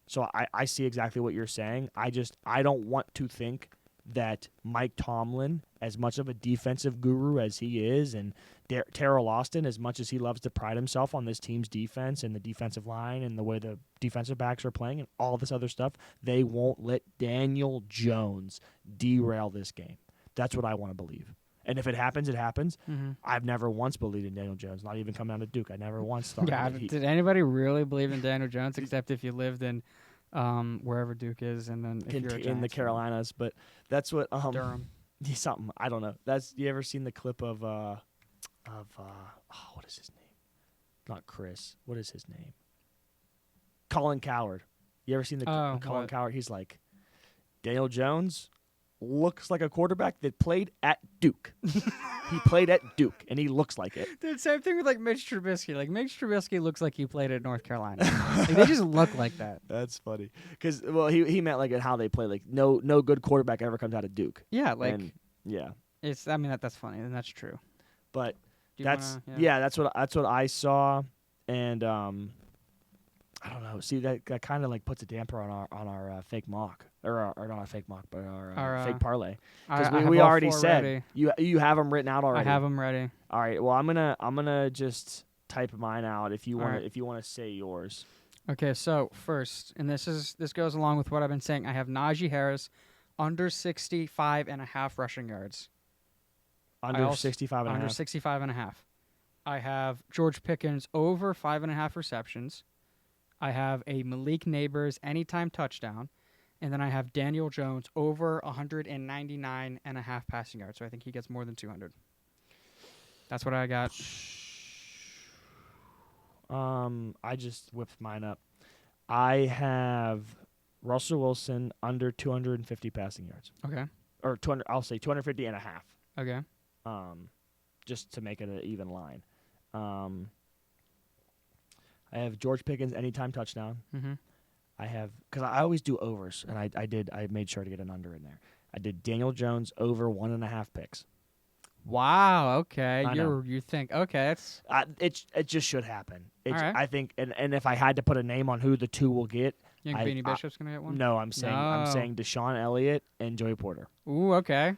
[SPEAKER 1] So I see exactly what you're saying. I don't want to think that Mike Tomlin, as much of a defensive guru as he is, and Terrell Austin, as much as he loves to pride himself on this team's defense and the defensive line and the way the defensive backs are playing and all this other stuff, they won't let Daniel Jones derail this game. That's what I want to believe. And if it happens, it happens. I've never once believed in Daniel Jones, not even coming down to Duke. I never once thought
[SPEAKER 2] did anybody really believe in Daniel Jones except if you lived in wherever Duke is, and then if you're
[SPEAKER 1] in the Carolinas? But that's what
[SPEAKER 2] Durham.
[SPEAKER 1] Something I don't know. You ever seen the clip of what is his name? Not Chris. What is his name? Colin Cowherd. You ever seen the Colin Cowherd? He's like, Daniel Jones looks like a quarterback that played at Duke. He played at Duke, and he looks like it.
[SPEAKER 2] Dude, same thing with Mitch Trubisky. Mitch Trubisky looks like he played at North Carolina. They just look like that.
[SPEAKER 1] That's funny. Because, he meant at how they play. No good quarterback ever comes out of Duke.
[SPEAKER 2] Yeah,
[SPEAKER 1] It's.
[SPEAKER 2] I mean, that's funny, and that's true.
[SPEAKER 1] But that's what I saw, and I don't know. See, that kind of puts a damper on our fake mock, or not a fake mock, but our fake parlay. Because we already said ready. You have them written out already.
[SPEAKER 2] I have them ready.
[SPEAKER 1] All right. Well, I'm gonna just type mine out if you want to say yours.
[SPEAKER 2] Okay. So first, and this goes along with what I've been saying. I have Najee Harris under 65.5 rushing yards.
[SPEAKER 1] Under 65 and a half.
[SPEAKER 2] Under 65.5. I have George Pickens over 5.5 receptions. I have a Malik Neighbors anytime touchdown, and then I have Daniel Jones over 199.5 passing yards. So I think he gets more than 200. That's what I got.
[SPEAKER 1] I just whipped mine up. I have Russell Wilson under 250 passing yards.
[SPEAKER 2] Okay.
[SPEAKER 1] Or 200. I'll say 250 and a half.
[SPEAKER 2] Okay.
[SPEAKER 1] Just to make it an even line. I have George Pickens anytime touchdown. I have, because I always do overs, and I made sure to get an under in there. I did Daniel Jones over 1.5 picks.
[SPEAKER 2] Wow. Okay. You think that's
[SPEAKER 1] it just should happen.
[SPEAKER 2] All right.
[SPEAKER 1] I think, and if I had to put a name on who the two will get,
[SPEAKER 2] you think Beanie Bishop's gonna get one?
[SPEAKER 1] No, I'm saying Deshaun Elliott and Joey Porter.
[SPEAKER 2] Ooh. Okay.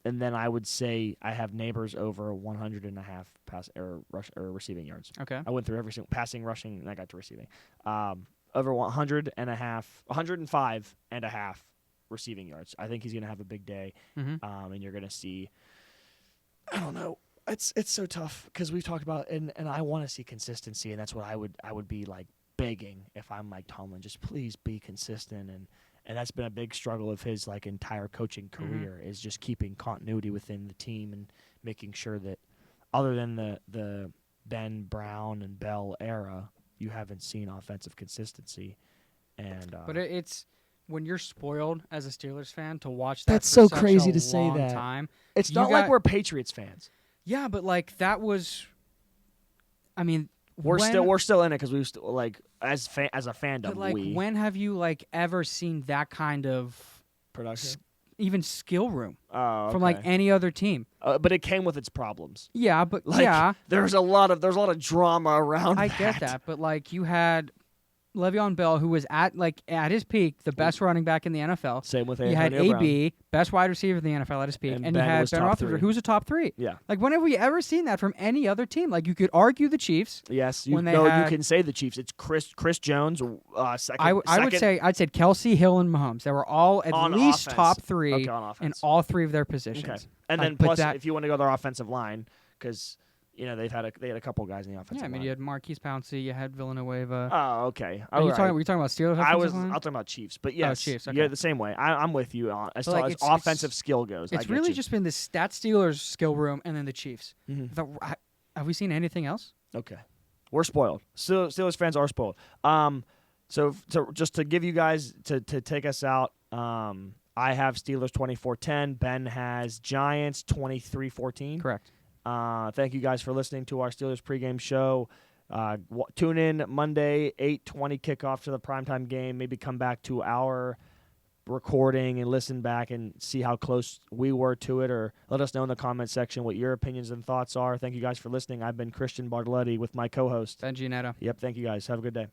[SPEAKER 1] And then I would say I have Neighbors over 100.5 pass or receiving yards.
[SPEAKER 2] Okay.
[SPEAKER 1] I went through every single passing, rushing, and I got to receiving. Over 105.5 receiving yards. I think he's going to have a big day. And you're going to see. I don't know. It's so tough because we've talked about and I want to see consistency, and that's what I would be begging if I'm Mike Tomlin. Just please be consistent and that's been a big struggle of his entire coaching career is just keeping continuity within the team and making sure that other than the Ben Brown and Bell era, you haven't seen offensive consistency. And
[SPEAKER 2] but it's when you're spoiled as a Steelers fan to watch that
[SPEAKER 1] That's
[SPEAKER 2] for
[SPEAKER 1] so
[SPEAKER 2] such
[SPEAKER 1] crazy
[SPEAKER 2] a
[SPEAKER 1] to say
[SPEAKER 2] long
[SPEAKER 1] that.
[SPEAKER 2] time.
[SPEAKER 1] It's
[SPEAKER 2] You
[SPEAKER 1] not like
[SPEAKER 2] got-
[SPEAKER 1] we're Patriots fans.
[SPEAKER 2] Yeah, but like that was, I mean,
[SPEAKER 1] We're
[SPEAKER 2] when-
[SPEAKER 1] still in it because we still like as a fandom.
[SPEAKER 2] But like,
[SPEAKER 1] we
[SPEAKER 2] when have you like ever seen that kind of
[SPEAKER 1] production.
[SPEAKER 2] even skill room
[SPEAKER 1] Oh,
[SPEAKER 2] from like
[SPEAKER 1] okay.
[SPEAKER 2] any other team?
[SPEAKER 1] But it came with its problems.
[SPEAKER 2] Yeah, but
[SPEAKER 1] Like,
[SPEAKER 2] yeah,
[SPEAKER 1] there's a lot of drama around.
[SPEAKER 2] I get that. But like, you had Le'Veon Bell, who was at his peak, the best running back in the NFL.
[SPEAKER 1] Same with
[SPEAKER 2] You had
[SPEAKER 1] Antonio Brown.
[SPEAKER 2] AB, best wide receiver in the NFL at his peak,
[SPEAKER 1] And
[SPEAKER 2] and
[SPEAKER 1] Ben
[SPEAKER 2] you had
[SPEAKER 1] was
[SPEAKER 2] Ben
[SPEAKER 1] top
[SPEAKER 2] Roethlisberger,
[SPEAKER 1] three.
[SPEAKER 2] who was a top 3.
[SPEAKER 1] Yeah.
[SPEAKER 2] Like, when have we ever seen that from any other team? Like, you could argue the Chiefs.
[SPEAKER 1] Yes.
[SPEAKER 2] When they
[SPEAKER 1] you
[SPEAKER 2] had-
[SPEAKER 1] can say the Chiefs. It's Chris Jones. Second.
[SPEAKER 2] I would say I'd say Kelsey, Hill, and Mahomes. They were all at
[SPEAKER 1] On
[SPEAKER 2] least
[SPEAKER 1] offense.
[SPEAKER 2] top 3
[SPEAKER 1] Okay, on
[SPEAKER 2] in
[SPEAKER 1] offense.
[SPEAKER 2] all 3 of their positions.
[SPEAKER 1] Okay. And then
[SPEAKER 2] but
[SPEAKER 1] plus,
[SPEAKER 2] that-
[SPEAKER 1] if you want to go their offensive line, because they had a couple guys in the offensive
[SPEAKER 2] Yeah, I mean,
[SPEAKER 1] line.
[SPEAKER 2] you had Marquise Pouncey, you had Villanueva.
[SPEAKER 1] Oh, okay.
[SPEAKER 2] Were you
[SPEAKER 1] All right.
[SPEAKER 2] talking about Steelers
[SPEAKER 1] I was.
[SPEAKER 2] offensive line?
[SPEAKER 1] I'm talking about Chiefs, but yes,
[SPEAKER 2] Chiefs,
[SPEAKER 1] yeah,
[SPEAKER 2] okay.
[SPEAKER 1] the same way. I'm with you on as
[SPEAKER 2] But,
[SPEAKER 1] far
[SPEAKER 2] like,
[SPEAKER 1] as
[SPEAKER 2] it's-
[SPEAKER 1] offensive skill goes. I
[SPEAKER 2] It's
[SPEAKER 1] get
[SPEAKER 2] really
[SPEAKER 1] you.
[SPEAKER 2] just been the stat Steelers skill room and then the Chiefs.
[SPEAKER 1] Mhm.
[SPEAKER 2] Have we seen anything else?
[SPEAKER 1] Okay, we're spoiled. Steelers fans are spoiled. So just to give you guys to take us out, I have Steelers 24-10. Ben has Giants 23-14.
[SPEAKER 2] Correct.
[SPEAKER 1] Thank you guys for listening to our Steelers pregame show. Tune in Monday 8:20 kickoff to the primetime game. Maybe come back to our recording and listen back and see how close we were to it, or let us know in the comment section what your opinions and thoughts are. Thank you guys for listening. I've been Christian Bartoletti with my co-host.
[SPEAKER 2] Ben Giannetta.
[SPEAKER 1] Yep, thank you guys. Have a good day.